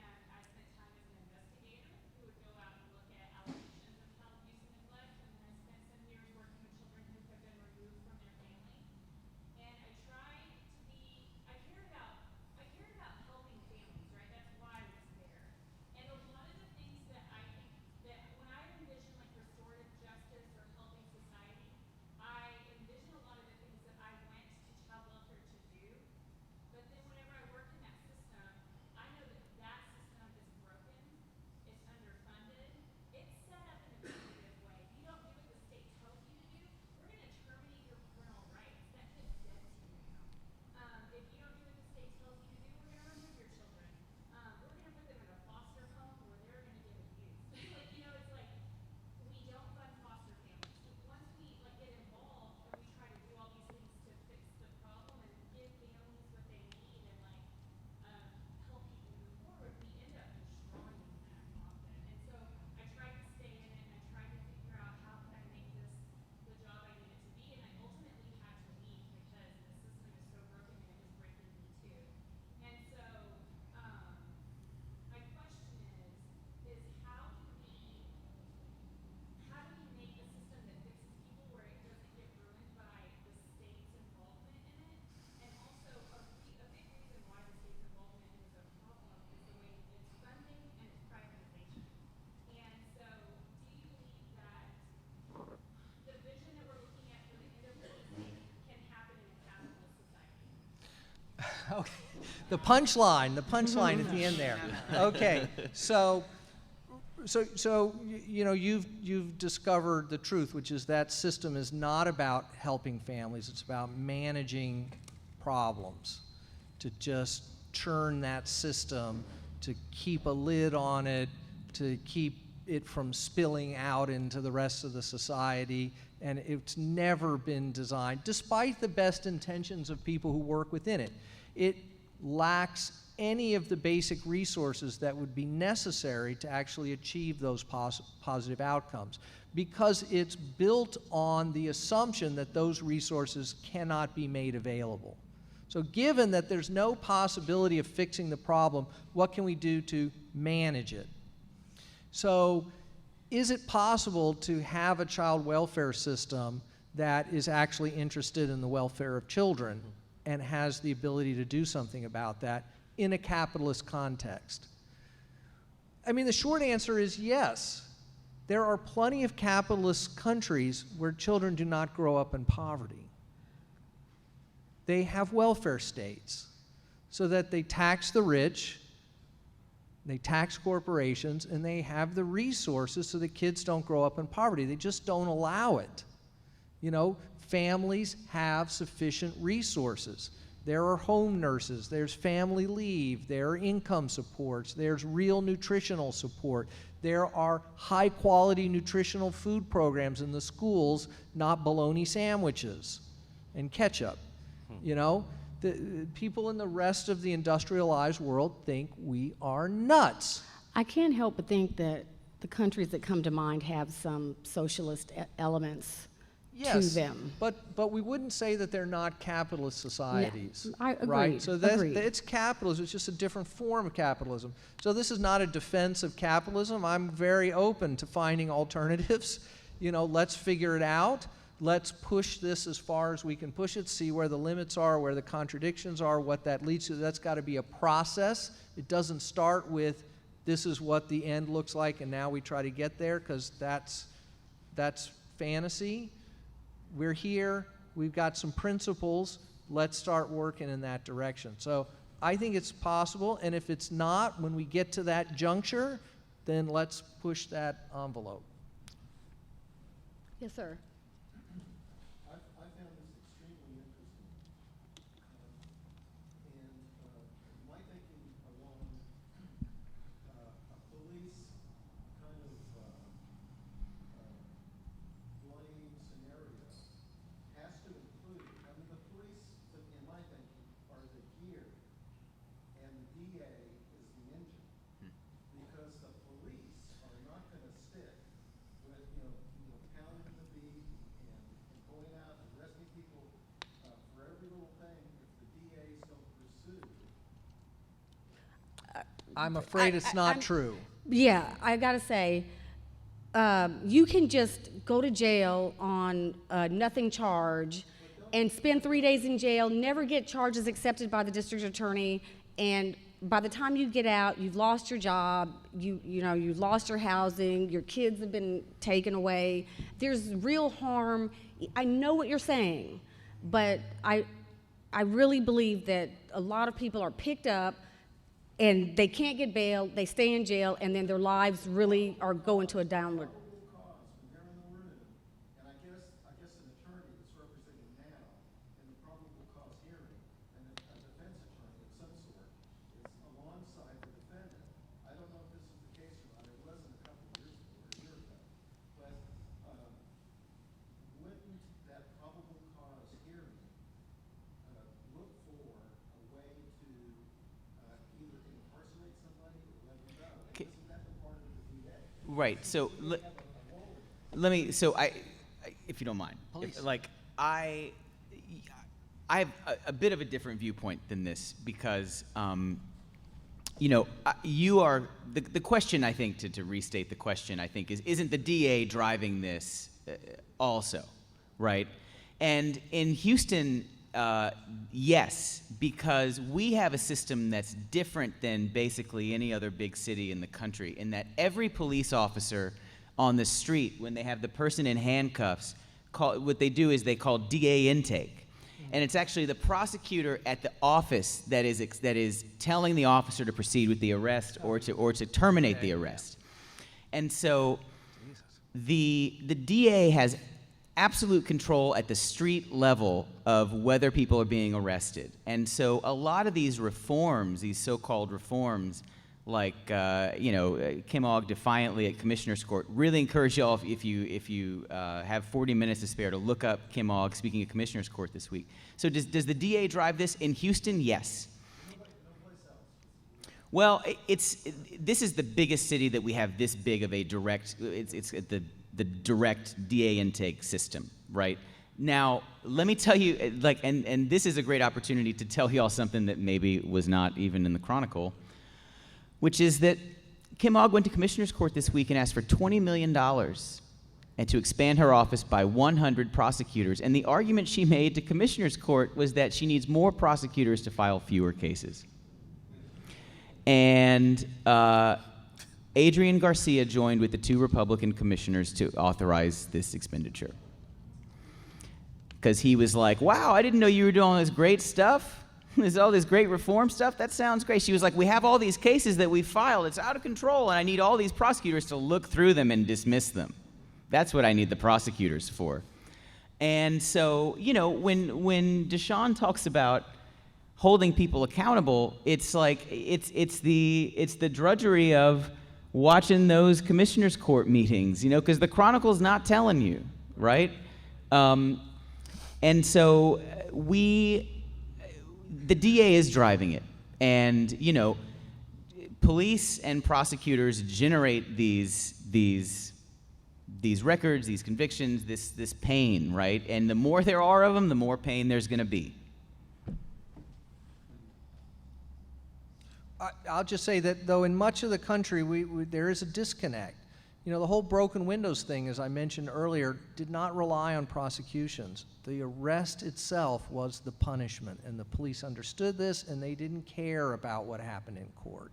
and I spent time as an investigator who would go out and look at allegations of child abuse and neglect, and then I spent some years working with children who have been removed from their family. And I tried to be, I cared about helping families, right? That's why I was there. And a lot of the things that I think that when I envision like restorative justice or helping society, I envision a lot of the things that I went to child welfare to do. But then whenever I work in that system, I know that that system is broken, it's underfunded, it's set up in a punitive way. If you don't do what the state tells you to do, we're going to terminate your parental rights. That kid's dead to you now. If you don't do what the state tells you to do, we're going to remove your children. We're going to put them in a foster home where they're going to get abused. It's like we don't fund foster families. Once we get involved and we try to do all these things to fix the problem and give families what they need and help people move forward, we end up destroying that often. And so I tried to stay in it, and I tried to figure out how could I make this the job I need it to be, and I ultimately had to leave because the system is so broken and it was breaking me too. And so my question is how do we make a system that fixes people where it doesn't get ruined by the state's involvement in it? And also a big reason why the state's involvement is a problem is the way it's funding and its privatization. And so do you believe that the vision that we're looking at for the end of policing can happen in a capitalist society? Okay. The punchline at the end there. Okay, so you've discovered the truth, which is that system is not about helping families, it's about managing problems, to just churn that system, to keep a lid on it, to keep it from spilling out into the rest of the society, and it's never been designed, despite the best intentions of people who work within it. It lacks any of the basic resources that would be necessary to actually achieve those positive outcomes, because it's built on the assumption that those resources cannot be made available. So given that there's no possibility of fixing the problem, what can we do to manage it? So is it possible to have a child welfare system that is actually interested in the welfare of children and has the ability to do something about that in a capitalist context? I mean, the short answer is yes. There are plenty of capitalist countries where children do not grow up in poverty. They have welfare states so that they tax the rich, they tax corporations, and they have the resources so that kids don't grow up in poverty. They just don't allow it. Families have sufficient resources. There are home nurses, there's family leave, there are income supports, there's real nutritional support. There are high-quality nutritional food programs in the schools, not bologna sandwiches and ketchup. The people in the rest of the industrialized world think we are nuts. I can't help but think that the countries that come to mind have some socialist elements Yes, them. but we wouldn't say that they're not capitalist societies. I Right? agreed, So agreed. it's capitalism. It's just a different form of capitalism. So this is not a defense of capitalism. I'm very open to finding alternatives. Let's figure it out. Let's push this as far as we can push it, see where the limits are, where the contradictions are, what that leads to. That's got to be a process. It doesn't start with this is what the end looks like and now we try to get there, because that's fantasy. We're here, we've got some principles, let's start working in that direction. So I think it's possible, and if it's not, when we get to that juncture, then let's push that envelope. Yes, sir. I found this extremely interesting. My thinking along a police kind of blame scenario has to include, the police, in my thinking, are the gear, and the DA is the engine. Because the police are not going to stick with, pounding the beat and going out and arresting people for every little thing if the DAs don't pursue. I'm afraid it's not I'm- true. Yeah, I gotta say, you can just go to jail on a nothing charge and spend 3 days in jail, never get charges accepted by the district attorney, and by the time you get out, you've lost your job, you've lost your housing, your kids have been taken away. There's real harm. I know what you're saying, but I really believe that a lot of people are picked up and they can't get bail, they stay in jail, and then their lives really are going to a downward. Probable cause when they're in the room, and I guess an attorney that's representing now in the probable cause hearing, and a defense attorney of some sort is alongside the defendant. I don't know if this is the case or not. It wasn't a couple of years ago or a year ago, but wouldn't that probable cause hearing look for a way to either incarcerate somebody or let them go? Isn't that the part of the DA? Right. So if you don't mind, I have a bit of a different viewpoint than this because, you are the question. I think to restate the question, I think isn't the DA driving this also, right? And in Houston, yes, because we have a system that's different than basically any other big city in the country, in that every police officer on the street, when they have the person in handcuffs, what they do is they call DA intake. And it's actually the prosecutor at the office that is telling the officer to proceed with the arrest or to terminate the arrest. And so the DA has absolute control at the street level of whether people are being arrested. And so a lot of these reforms, these so-called reforms, like Kim Og defiantly at Commissioner's Court, really encourage y'all, if you have 40 minutes to spare, to look up Kim Og speaking at Commissioner's Court this week. So does the DA drive this in Houston? Yes. Well, this is the biggest city that we have this big of a direct. It's the direct DA intake system, right? Now, let me tell you, and this is a great opportunity to tell y'all something that maybe was not even in the Chronicle, which is that Kim Og went to Commissioner's Court this week and asked for $20 million and to expand her office by 100 prosecutors. And the argument she made to Commissioner's Court was that she needs more prosecutors to file fewer cases. And Adrian Garcia joined with the 2 Republican commissioners to authorize this expenditure. Because he was like, wow, I didn't know you were doing all this great stuff. There's all this great reform stuff. That sounds great. She was like, we have all these cases that we filed. It's out of control, and I need all these prosecutors to look through them and dismiss them. That's what I need the prosecutors for. And so, when DaSean talks about holding people accountable, it's like it's the drudgery of watching those Commissioner's Court meetings, because the Chronicle's not telling you, right? And so the DA is driving it, and police and prosecutors generate these these records, these convictions, this pain, right? And the more there are of them, the more pain there's going to be. I'll just say that, though, in much of the country, there is a disconnect. You know, the whole broken windows thing, as I mentioned earlier, did not rely on prosecutions. The arrest itself was the punishment, and the police understood this, and they didn't care about what happened in court.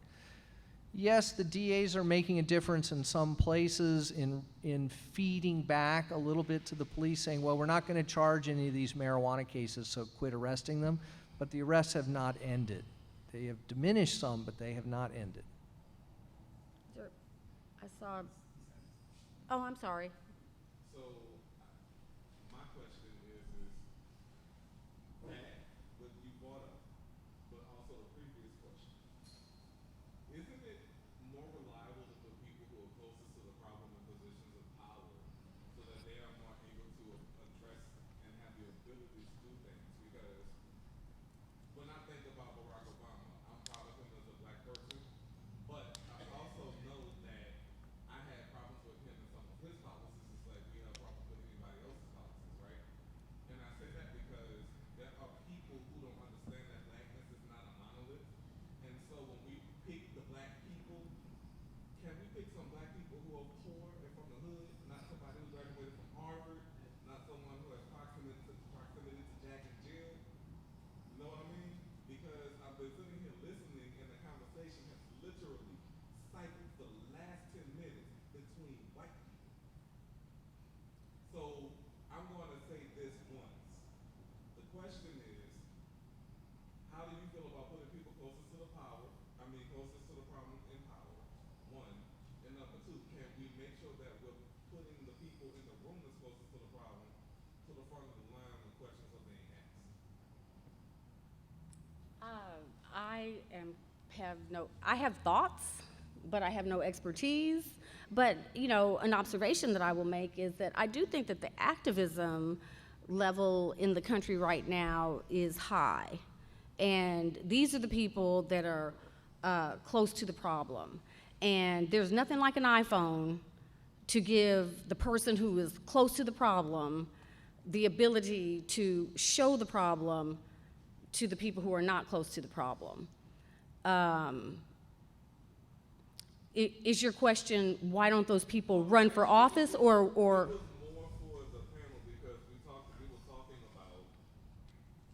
Yes, the DAs are making a difference in some places in feeding back a little bit to the police, saying, well, we're not going to charge any of these marijuana cases, so quit arresting them. But the arrests have not ended. They have diminished some, but they have not ended. I saw. Oh, I'm sorry. So, my question is that what you brought up, but also the previous question. Isn't it more reliable to put people who are closest to the problem in positions of power so that they are more able to address and have the ability to do things? Because when I think about Barack Obama, I'm proud of him as a black person, but I also know that I had problems with him and some of his policies, just like we have problems with anybody else's policies, right? And I say that because there are people who don't understand that blackness is not a monolith. And so when we pick the black people, can we pick some black people who are poor and from the hood, not somebody who graduated from Harvard, not someone who has proximity to Jack and Jill? You know what I mean? Because I've been sitting here listening, and the conversation has literally cycled for the last 10 minutes between white people. So I'm going to say this once. The question is, how do you feel about putting people closest to the power? Closest to the problem in power, one. And number two, can we make sure that we're putting the people in the room that's closest to the problem to the front of the line when questions are being asked? I have thoughts, but I have no expertise. But, you know, an observation that I will make is that I do think that the activism level in the country right now is high. And these are the people that are close to the problem. And there's nothing like an iPhone to give the person who is close to the problem the ability to show the problem to the people who are not close to the problem. Is your question, why don't those people run for office, or? It was more for the panel because we were talking about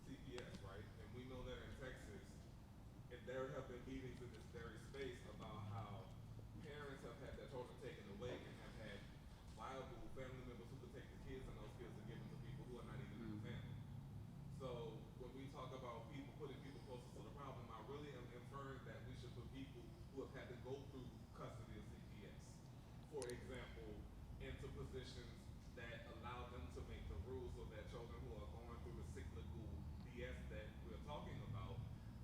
CPS, right? And we know that in Texas, and there have been meetings in this very space about how parents have had their children taken away and have had viable family members who could take the kids, and those kids are given to people who are not even in the family. So when we talk about putting people closer to the problem, I really am inferring that we should put people who have had to go through custody of CPS, for example, into positions that allow them to make the rules so that children who are going through the cyclical BS that we're talking about,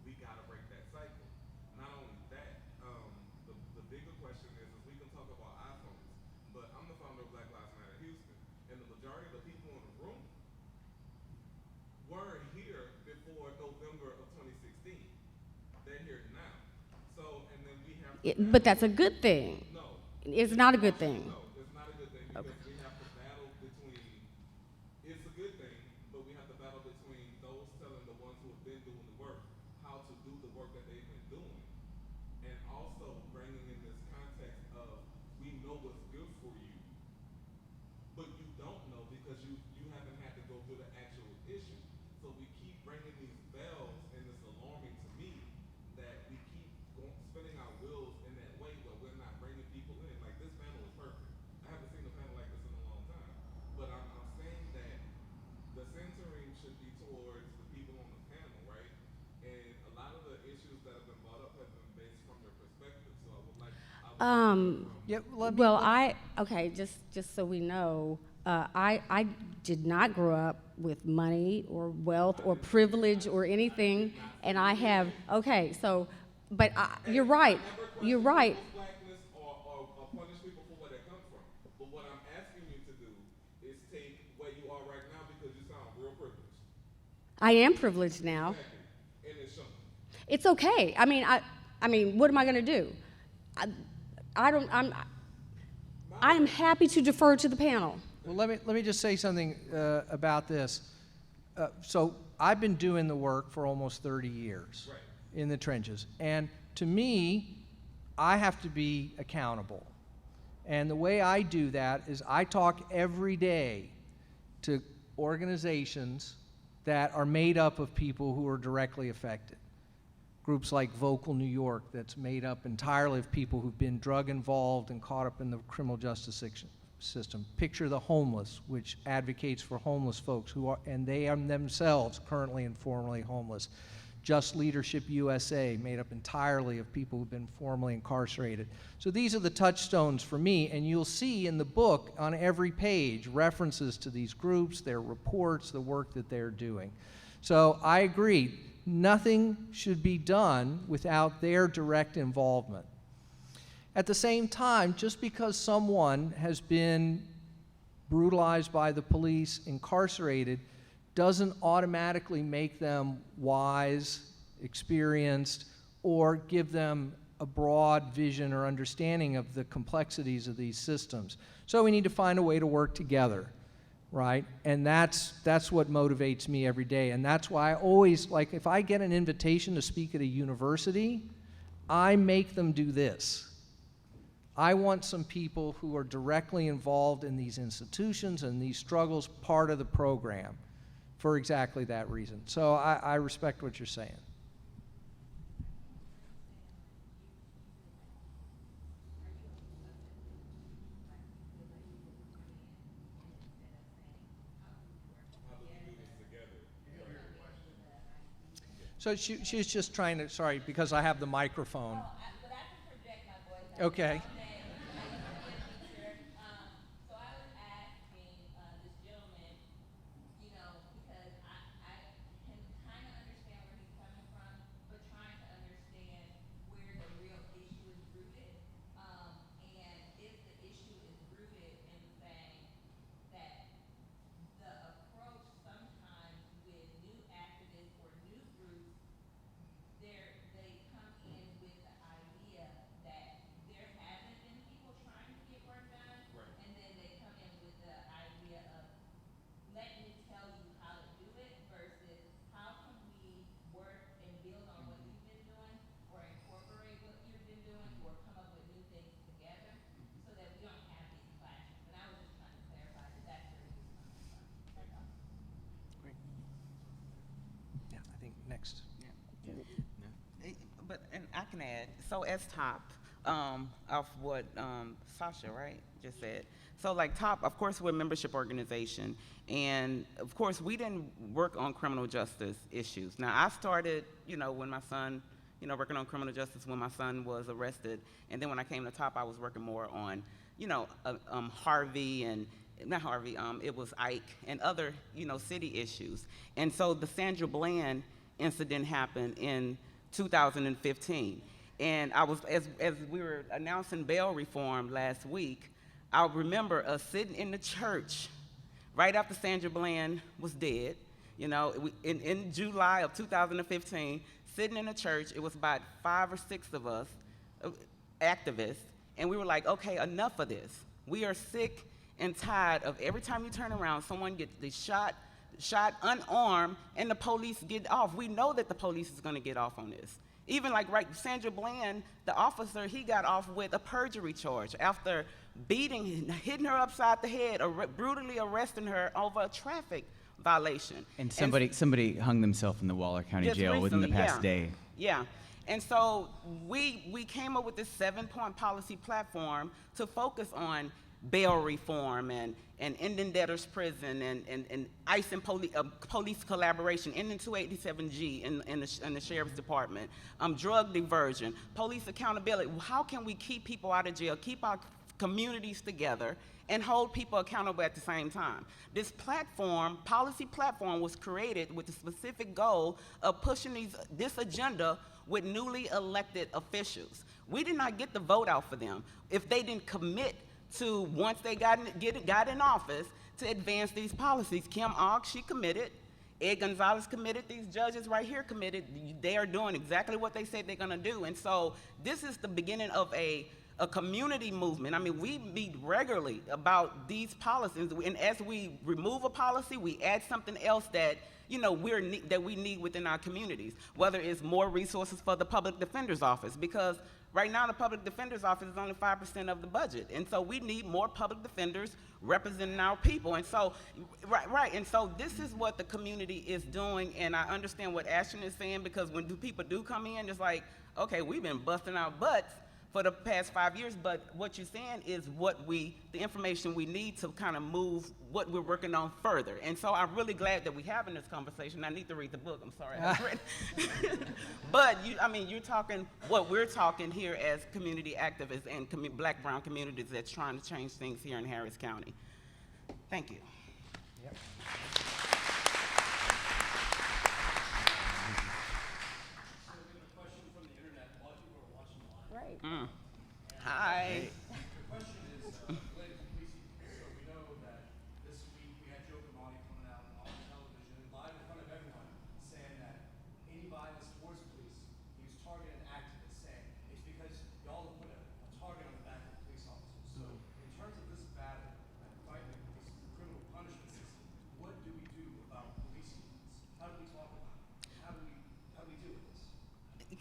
we gotta break that cycle. Not only that, the bigger question is we can talk about iPhones, but I'm the founder of Black Lives Matter Houston, and the majority of the people in the room weren't here before November of 2016. They're here now. So, and then we have to But that's a good thing. No. It's not a good thing. No, it's not a good thing because we have to battle between, it's a good thing, but we have to battle between those telling the ones who have been doing the work how to do the work that they've been doing. And also bringing in this context of, we know what's good for you, but you don't know because you haven't had to go through the actual issue. So we keep ringing these bells, and it's alarming to me that we keep spinning our wheels in that way where we're not bringing people in. Like, this panel is perfect. I haven't seen a panel like this in a long time. But I'm saying that the centering should be towards the people on the panel, right? And a lot of the issues that have been brought up have been based from their perspective. So I would like Yeah, Okay, just so we know, I did not grow up with money or wealth or privilege or anything, and I have, okay, so, but you're right, you're right. blackness or punish people for where they come from. But what I'm asking you to do is take where you are right now because you sound real privileged. I am privileged now. Exactly. And it's showing. It's okay. I mean, what am I gonna do? My I am happy to defer to the panel. Well, let me just say something about this. So I've been doing the work for almost 30 years in the trenches. And to me, I have to be accountable. And the way I do that is I talk every day to organizations that are made up of people who are directly affected. Groups like Vocal New York, that's made up entirely of people who've been drug involved and caught up in the criminal justice system. Picture the Homeless, which advocates for homeless folks and they are themselves currently and formerly homeless. Just Leadership USA, made up entirely of people who've been formerly incarcerated. So these are the touchstones for me, and you'll see in the book on every page references to these groups, their reports, the work that they're doing. So I agree, nothing should be done without their direct involvement. At the same time, just because someone has been brutalized by the police, incarcerated, doesn't automatically make them wise, experienced, or give them a broad vision or understanding of the complexities of these systems. So we need to find a way to work together, right? And that's what motivates me every day. And that's why I always, like, if I get an invitation to speak at a university, I make them do this. I want some people who are directly involved in these institutions and these struggles part of the program for exactly that reason. So I respect what you're saying. So she's just trying to, sorry, because I have the microphone. But I can project my voice. Okay. So I was asking this gentleman, you know, because I can kind of understand where he's coming from, but trying to understand where the real issue is rooted. And if the issue is rooted in saying that the approach sometimes with new activists or new groups, they come in with the idea that there hasn't been people trying to get work done, and then they come in with the idea of let me tell you how to do it versus how can we work and build on what you've been doing or incorporate what you've been doing or come up with new things together so that we don't have these clashes. And I was just trying to clarify that that's where he was coming from. That's all. Great. Yeah, I think next. But, and I can add, so as top of what Sasha, right, just said. So like top, of course, we're a membership organization. And of course, we didn't work on criminal justice issues. Now, I started, you know, when my son, you know, working on criminal justice when my son was arrested. And then when I came to top, I was working more on, you know, Harvey and, not Harvey, it was Ike and other, you know, city issues. And so the Sandra Bland incident happened in 2015. And I was, as we were announcing bail reform last week, I remember us sitting in the church right after Sandra Bland was dead, you know, in July of 2015, sitting in the church. It was about 5 or 6 of us, activists, and we were like, okay, enough of this. We are sick and tired of every time you turn around, someone gets shot unarmed, and the police get off. We know that the police is going to get off on this. Even like Sandra Bland, the officer, he got off with a perjury charge after hitting her upside the head, brutally arresting her over a traffic violation. And somebody hung themselves in the Waller County Jail within the past day. Yeah. And so we came up with this 7-point policy platform to focus on bail reform and ending debtors' prison and ICE and police collaboration, ending 287G in the Sheriff's Department, drug diversion, police accountability. How can we keep people out of jail, keep our communities together, and hold people accountable at the same time? This platform, policy platform, was created with the specific goal of pushing this agenda with newly elected officials. We did not get the vote out for them if they didn't commit to, once they got in office, to advance these policies. Kim Ogg, she committed. Ed Gonzalez committed. These judges right here committed. They are doing exactly what they said they're going to do. And so this is the beginning of a a community movement. I mean, we meet regularly about these policies, and as we remove a policy, we add something else that, you know, that we need within our communities, whether it's more resources for the public defender's office, because right now the public defender's office is only 5% of the budget, and so we need more public defenders representing our people. And so, right, and so this is what the community is doing, and I understand what Ashton is saying, because when people do come in, it's like, okay, we've been busting our butts for the past 5 years, but what you're saying is the information we need to kind of move what we're working on further. And so I'm really glad that we're having this conversation. I need to read the book, I'm sorry, I haven't read it. But you're talking, what we're talking here as community activists and black, brown communities that's trying to change things here in Harris County. Thank you. Yep. Hi. The question is related to policing. So we know that this week we had Joe Kamani coming out on television, live in front of everyone, saying that any violence towards police, he was targeting activists, saying it's because y'all have put a target on the back of police officers. So in terms of this battle and fighting against the criminal punishment system, what do we do about police unions? How do we talk about it? How do we deal with this?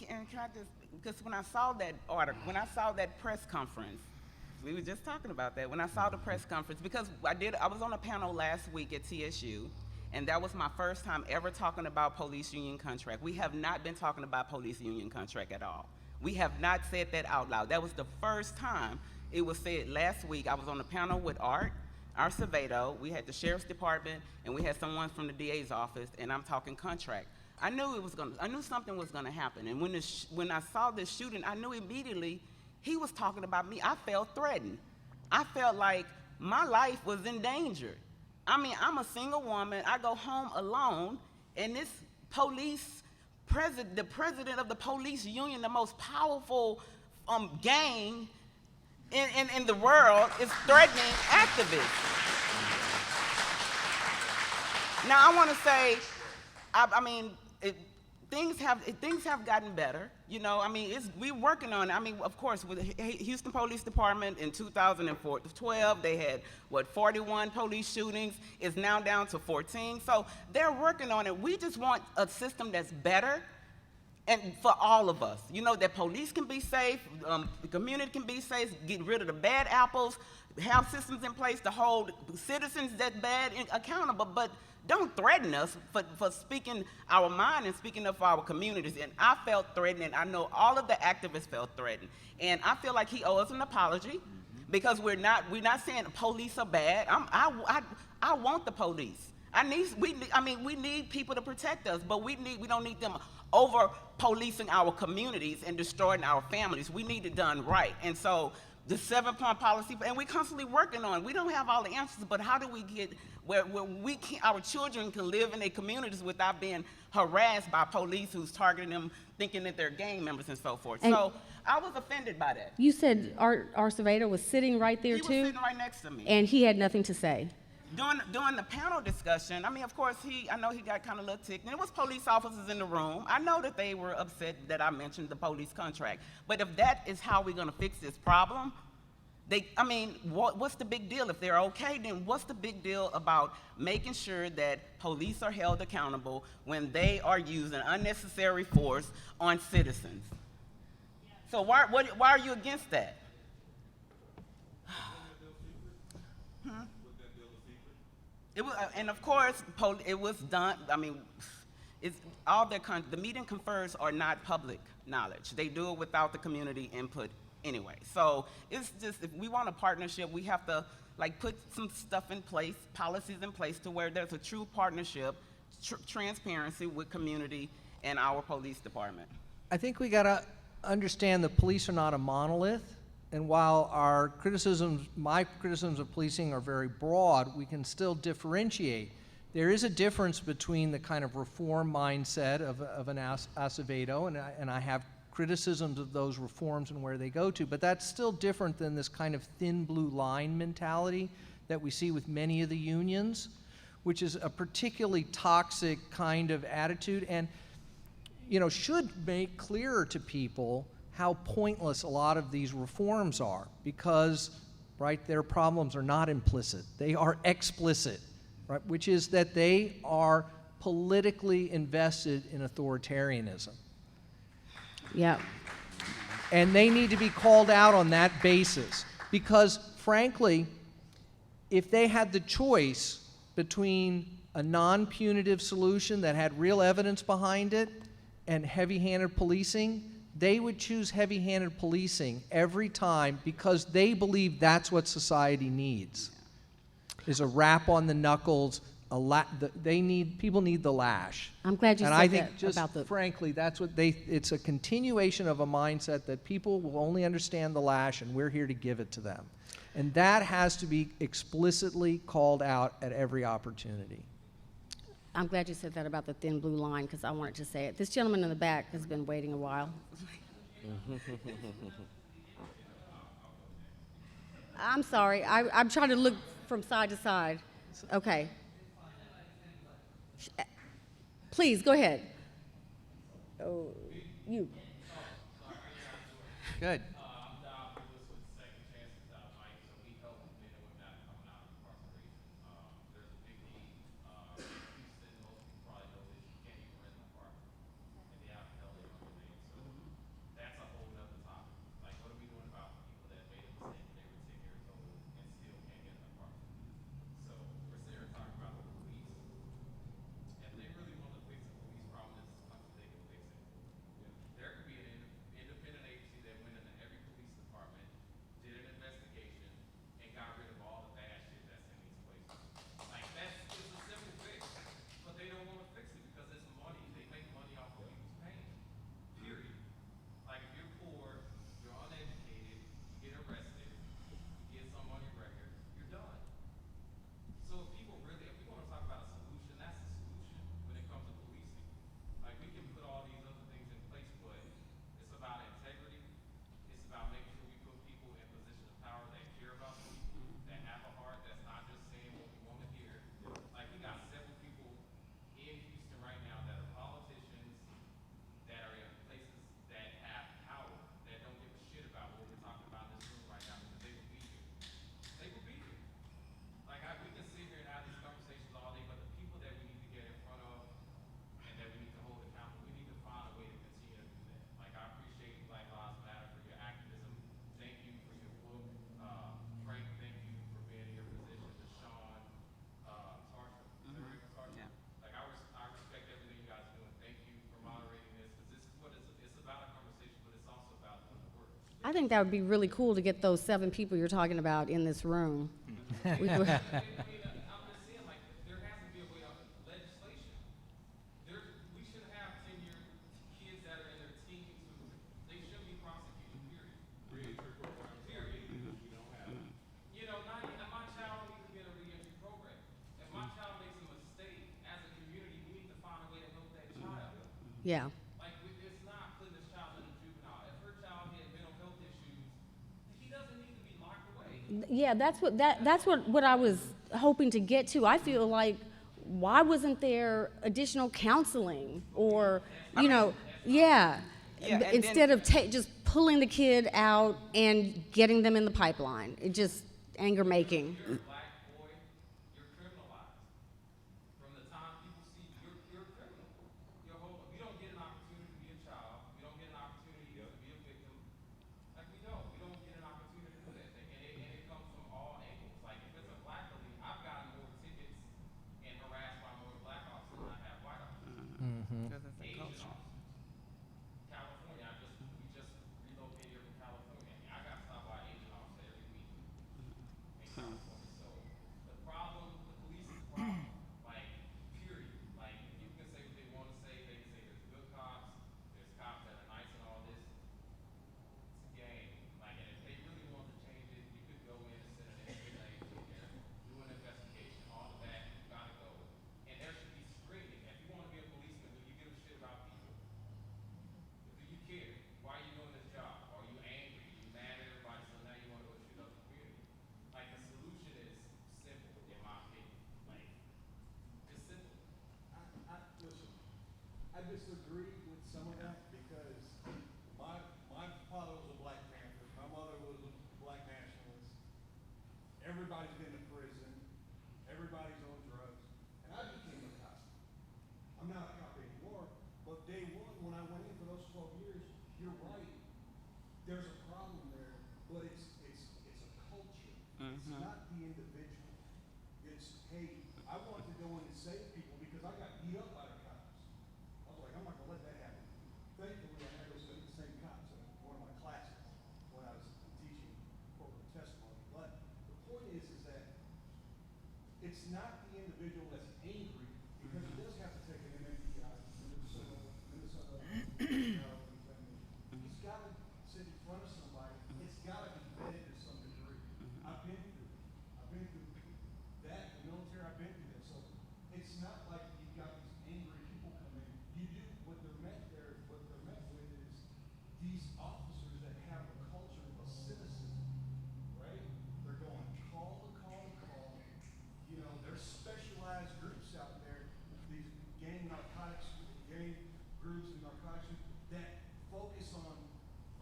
And can I just, because when I saw that article, when I saw that press conference, we were just talking about that, when I saw the press conference, because I was on a panel last week at TSU, and that was my first time ever talking about police union contract. We have not been talking about police union contract at all. We have not said that out loud. That was the first time it was said last week. I was on a panel with Art Acevedo, we had the Sheriff's Department, and we had someone from the DA's office, and I'm talking contract. I knew something was gonna happen, and when I saw this shooting, I knew immediately he was talking about me. I felt threatened. I felt like my life was in danger. I mean, I'm a single woman, I go home alone, and this the president of the police union, the most powerful gang in the world, is threatening activists. Now, I wanna say, things have gotten better. You know, I mean, we're working on it. I mean, of course, with the Houston Police Department in 2012, they had, 41 police shootings. It's now down to 14. So they're working on it. We just want a system that's better and for all of us. You know, that police can be safe, the community can be safe, get rid of the bad apples, have systems in place to hold citizens that bad accountable, but don't threaten us for speaking our mind and speaking up for our communities. And I felt threatened, and I know all of the activists felt threatened. And I feel like he owes us an apology, because we're not saying police are bad. I want the police. We need people to protect us, but we don't need them over policing our communities and destroying our families. We need it done right. And so the 7-point policy, and we're constantly working on it. We don't have all the answers, but how do we get where our children can live in their communities without being harassed by police who's targeting them, thinking that they're gang members and so forth. And so I was offended by that. You said Art Acevedo was sitting right there He too? was sitting right next to me. And he had nothing to say? During the panel discussion, I mean, of course, I know he got kind of a little ticked, and it was police officers in the room. I know that they were upset that I mentioned the police contract, but if that is how we're gonna fix this problem, what's the big deal? If they're okay, then what's the big deal about making sure that police are held accountable when they are using unnecessary force on citizens? So why are you against that? It was, and of course, it was done. I mean, the meeting confers are not public knowledge. They do it without the community input anyway. So it's just, if we want a partnership, we have to put some stuff in place, policies in place, to where there's a true partnership, transparency with community and our police department. I think we gotta understand the police are not a monolith, and while my criticisms of policing are very broad, we can still differentiate. There is a difference between the kind of reform mindset of an Acevedo, and I have criticisms of those reforms and where they go to, but that's still different than this kind of thin blue line mentality that we see with many of the unions, which is a particularly toxic kind of attitude, and should make clearer to people how pointless a lot of these reforms are because, right, their problems are not implicit. They are explicit, right, which is that they are politically invested in authoritarianism. Yeah. And they need to be called out on that basis because, frankly, if they had the choice between a non-punitive solution that had real evidence behind it and heavy-handed policing, they would choose heavy-handed policing every time because they believe that's what society needs, is a rap on the knuckles. People need the lash. I'm glad you and said I think that just about the. frankly, it's a continuation of a mindset that people will only understand the lash and we're here to give it to them. And that has to be explicitly called out at every opportunity. I'm glad you said that about the thin blue line because I wanted to say it. This gentleman in the back has been waiting a while. I'm sorry. I'm trying to look from side to side. Okay. Please, go ahead. Oh, you. Good. I think that would be really cool to get those 7 people you're talking about in this room. We could- Yeah. Like, it's not putting this child in a juvenile. If her child had mental health issues, he doesn't need to be locked away. Yeah, that's what I was hoping to get to. I feel like why wasn't there additional counseling or yeah, Yeah, and instead of just pulling the kid out and getting them in the pipeline. It just anger making. You're a black boy, you're criminalized. From the time people see you, you're a criminal. You don't get an opportunity to be a child. You don't get an opportunity to be a victim. Like, we don't get an opportunity to do that thing. And it comes from all angles. Like, if it's a black elite, I've gotten more tickets and harassed by more black officers than I have white officers. Asian officers. California, we just relocated here from California. I got stopped by an Asian officer every week in California. So the problem, the police is the problem. Like, period. Like, people can say what they want to say. They can say there's good cops, there's cops that are nice and all this. It's a game. Like, and if they really want to change it, you could go in and send an investigator in there, do an investigation, all of that, you gotta go. And there should be screening. If you want to be a policeman, do you give a shit about people? Do you care? Why are you doing this job? Are you angry? Are you mad at everybody so now you want to go shoot up the community? Like, the solution is simple, in my opinion. Like, it's simple. Listen, I disagree with some of that because my everybody's been to prison, everybody's on drugs, and I became a cop. I'm not a cop anymore, but day one, when I went in for those 12 years, you're right. There's a problem there, but it's a culture. It's not the individual. It's, hey, I want to go in and save people because I got beat up by the cops. I was like, I'm not gonna let that happen. Thankfully, I had those same cops in one of my classes when I was teaching corporate testimony. But the point is that it's not the individual that's angry, because he does have to take an MMPI, Minnesota He's got to sit in front of somebody. It's got to be vetted to some degree. I've been through that. The military, I've been through that. So it's not like you've got these angry people come in. You do what they're met there. What they're met with is these officers that have a culture of cynicism, right? They're going call to call to call. You know, there's specialized groups out there, these gang narcotics, gang groups and narcotics that focus on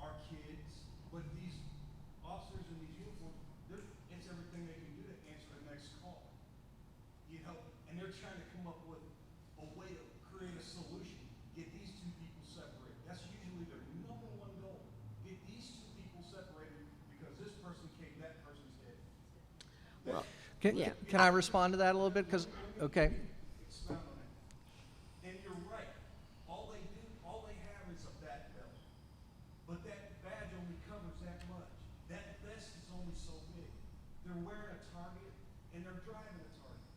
our kids, but these officers in these uniforms, it's everything they can do to answer the next call. You know, and they're trying to come up with a way to create a solution, get these two people separated. That's usually their number one goal. Get these two people separated because this person came, that person's dead. Well, Can, can I respond to that a little bit? Because, okay. Expound on it. And you're right. All they have is a badge belt. But that badge only covers that much. That vest is only so big. They're wearing a Target and they're driving a Target.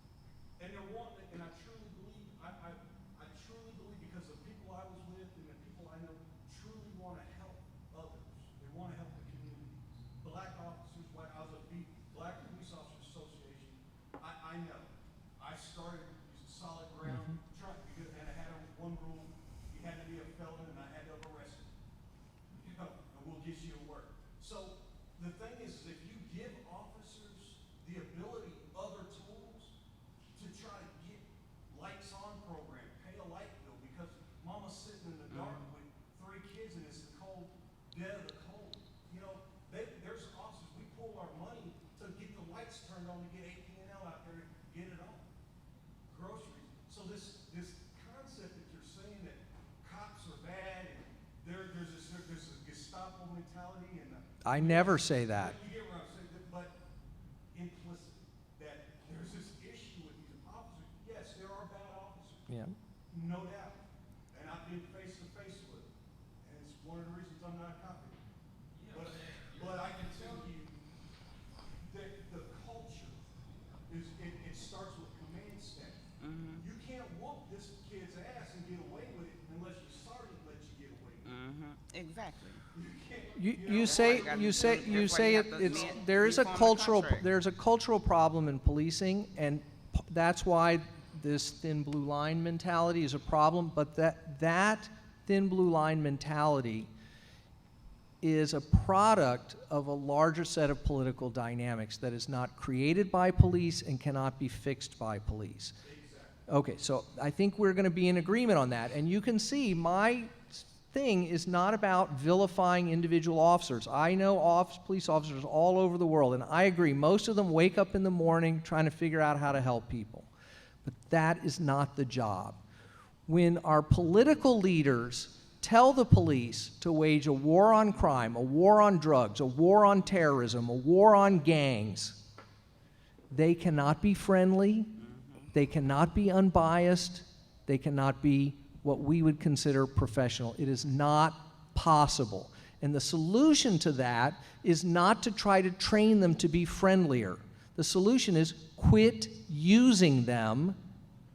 And they're wanting it, and I truly believe, I truly believe, because the people I was with and the people I know truly want to help others. They want to help the community. Black officers, white, I was a Black Police Officers Association. I know. I started solid ground truck because, and I had one rule: you had to be a felon, and I had to have arrested you. You know, and we'll get you to work. So the thing is, if you give officers the ability, other tools to try to get lights on program, pay a light bill because mama's sitting in the dark with 3 kids and it's the cold, dead of the cold. You know, there's officers, we pull our money to get the lights turned on to get APNL out there to get it on. Groceries. So this concept that you're saying that cops are bad and there's a Gestapo mentality and I never say that. you get what I'm saying, but implicit that there's this issue with these officers. Yes, there are bad officers. Yeah. No doubt. And I've been face to face with it. And it's one of the reasons I'm not a cop anymore. But I can tell you that the culture is, it starts with command staff. You can't whoop this kid's ass and get away with it unless your sergeant lets you get away with it. Exactly. You say there is a cultural problem in policing, and that's why this thin blue line mentality is a problem. But that thin blue line mentality is a product of a larger set of political dynamics that is not created by police and cannot be fixed by police. Okay, so I think we're going to be in agreement on that, and you can see my thing is not about vilifying individual officers. I know police officers all over the world, and I agree, most of them wake up in the morning trying to figure out how to help people. But that is not the job. When our political leaders tell the police to wage a war on crime, a war on drugs, a war on terrorism, a war on gangs, they cannot be friendly, they cannot be unbiased, they cannot be what we would consider professional. It is not possible. And the solution to that is not to try to train them to be friendlier. The solution is quit using them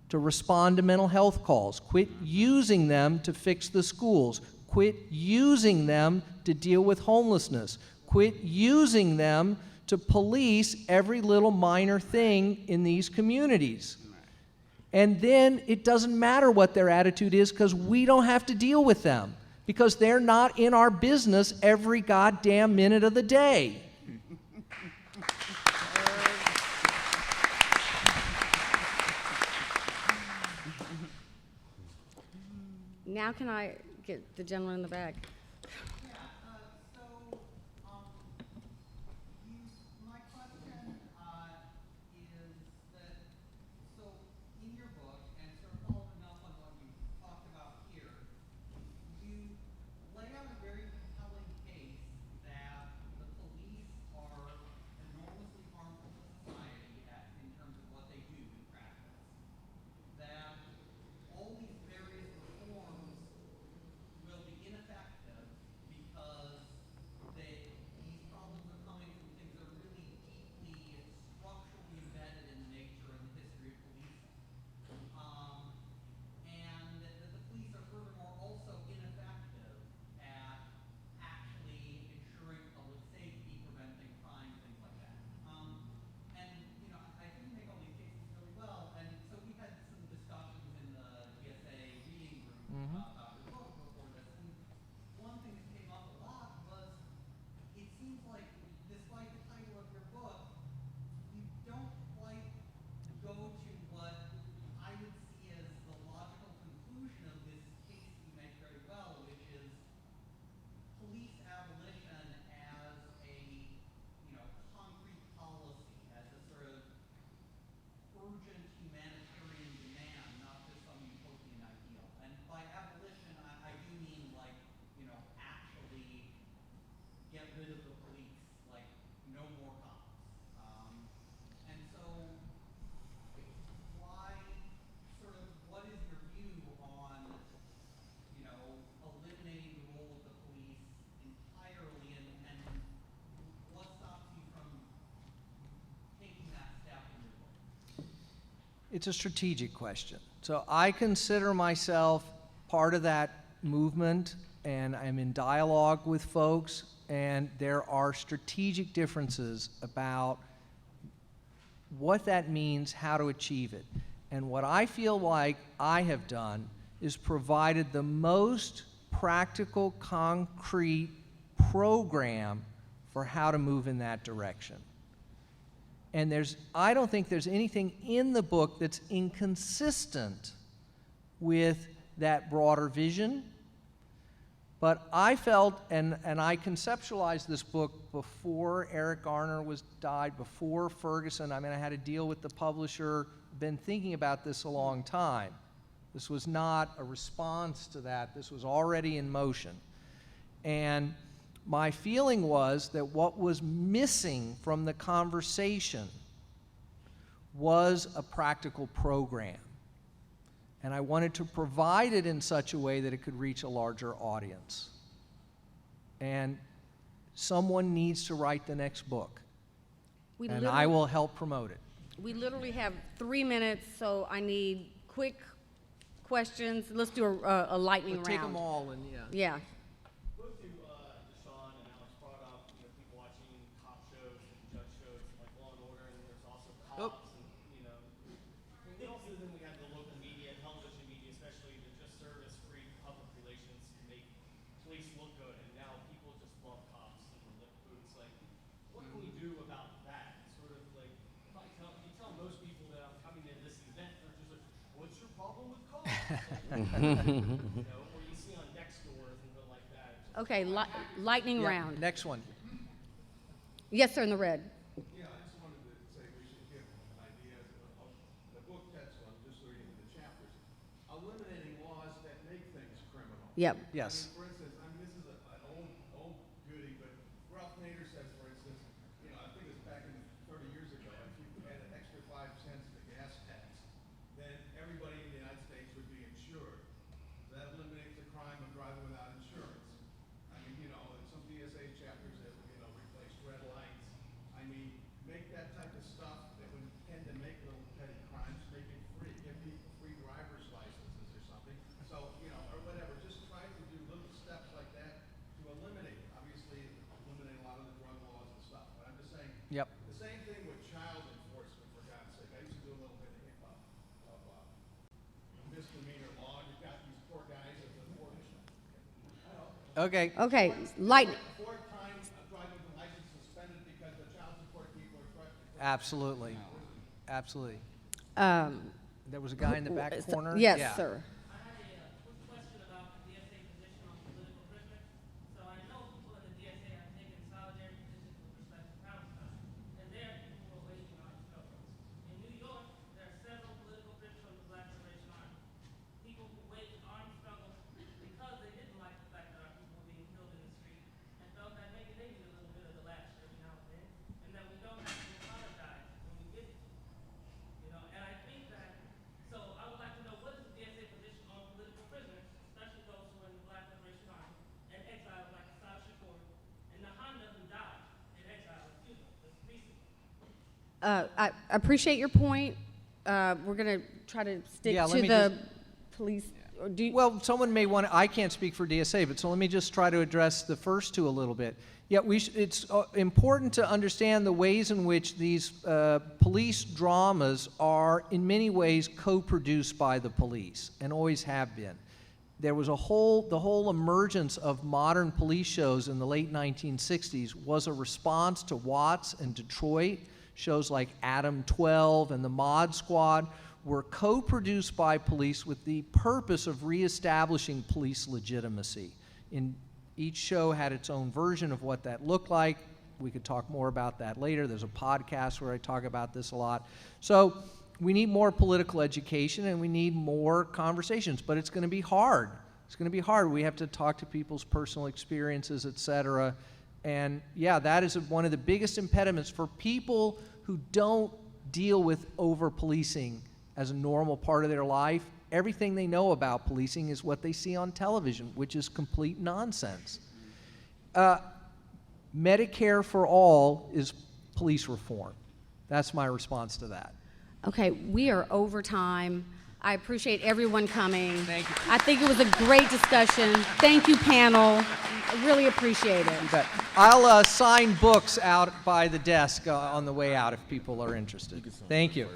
to respond to mental health calls. Quit using them to fix the schools. Quit using them to deal with homelessness. Quit using them to police every little minor thing in these communities. And then it doesn't matter what their attitude is because we don't have to deal with them because they're not in our business every goddamn minute of the day. Now can I get the gentleman in the back? My question It's a strategic question. So I consider myself part of that movement, and I'm in dialogue with folks, and there are strategic differences about what that means, how to achieve it. And what I feel like I have done is provided the most practical, concrete program for how to move in that direction. And I don't think there's anything in the book that's inconsistent with that broader vision. But I felt, and I conceptualized this book before Eric Garner died, before Ferguson. I mean, I had to deal with the publisher, been thinking about this a long time. This was not a response to that. This was already in motion. And my feeling was that what was missing from the conversation was a practical program. And I wanted to provide it in such a way that it could reach a larger audience. And someone needs to write the next book. And I will help promote it. We literally have 3 minutes, so I need quick questions. Let's do a lightning round. Take them all and Yeah. Both you, DaSean and Alex brought up, people watching cop shows and judge shows like Law and Order, and there's also cops, and and also then we have the local media, television media, especially the just service-free public relations to make police look good, and now people just love cops and the lip boots. Like, what can we do about that? Sort of like, if you tell most people that I'm coming to this event, they're just like, what's your problem with cops? Or you see on neck stores and stuff like that. Okay, lightning Yeah, round. next one. Yes, sir, in the red. Yeah, I just wanted to say we should give an idea of the book text on just reading the chapters. Eliminating laws that make things criminal. Yep. Yes. For instance, this is an old goodie, but Ralph Nader says, for instance, I think it's back in 30 years ago, if you had an extra 5 cents to gas tax, then everybody in the United States would be insured. That eliminates the crime of driving without insurance. I mean, some DSA chapters have, replaced red lights. I mean, make that type of stuff that would tend to make little petty crimes, make it free, give people free driver's licenses or something. So, or whatever, just try to do little steps like that to eliminate, obviously, eliminate a lot of the drug laws and stuff. But I'm just saying, Yep. the same thing with child enforcement, for God's sake. I used to do a little bit of misdemeanor law. You've got these poor guys at the force. Okay. Okay, lightning. 4 times driving the license suspended because the child support people are threatening. Absolutely. Absolutely. Um, There was a guy in the back corner. Yes, Yeah. sir. I had a quick question about the DSA position on political prisoners. So I know people in the DSA have taken solitary positions with respect to Palestine, and there are people who are waiting on struggles. In New York, there are several political prisoners from the Black Liberation Army. People who waged armed struggles because they didn't like the fact that our people were being killed in the street and felt that maybe they needed a little bit of the lash every now and then, and that we don't have to apologize when we get it. And I think that, so I would like to know, what is the DSA position on political prisoners, especially those who are in the Black Liberation Army and exiles like Assad Shakur and Nahanda, who died in exile in Cuba just recently? I appreciate your point. We're going to try to stick Yeah, let to me the police. Or Well, someone may want to, I can't speak for DSA, but so let me just try to address the first two a little bit. Yeah, it's important to understand the ways in which these police dramas are in many ways co-produced by the police and always have been. There was the whole emergence of modern police shows in the late 1960s was a response to Watts and Detroit. Shows like Adam 12 and the Mod Squad were co-produced by police with the purpose of reestablishing police legitimacy. Each show had its own version of what that looked like. We could talk more about that later. There's a podcast where I talk about this a lot. So we need more political education and we need more conversations, but it's going to be hard. It's going to be hard. We have to talk to people's personal experiences, et cetera. And yeah, that is one of the biggest impediments for people who don't deal with over-policing as a normal part of their life. Everything they know about policing is what they see on television, which is complete nonsense. Medicare for all is police reform. That's my response to that. Okay, we are over time. I appreciate everyone coming. Thank you. I think it was a great discussion. Thank you, panel. I really appreciate it. But I'll sign books out by the desk on the way out if people are interested. Thank you.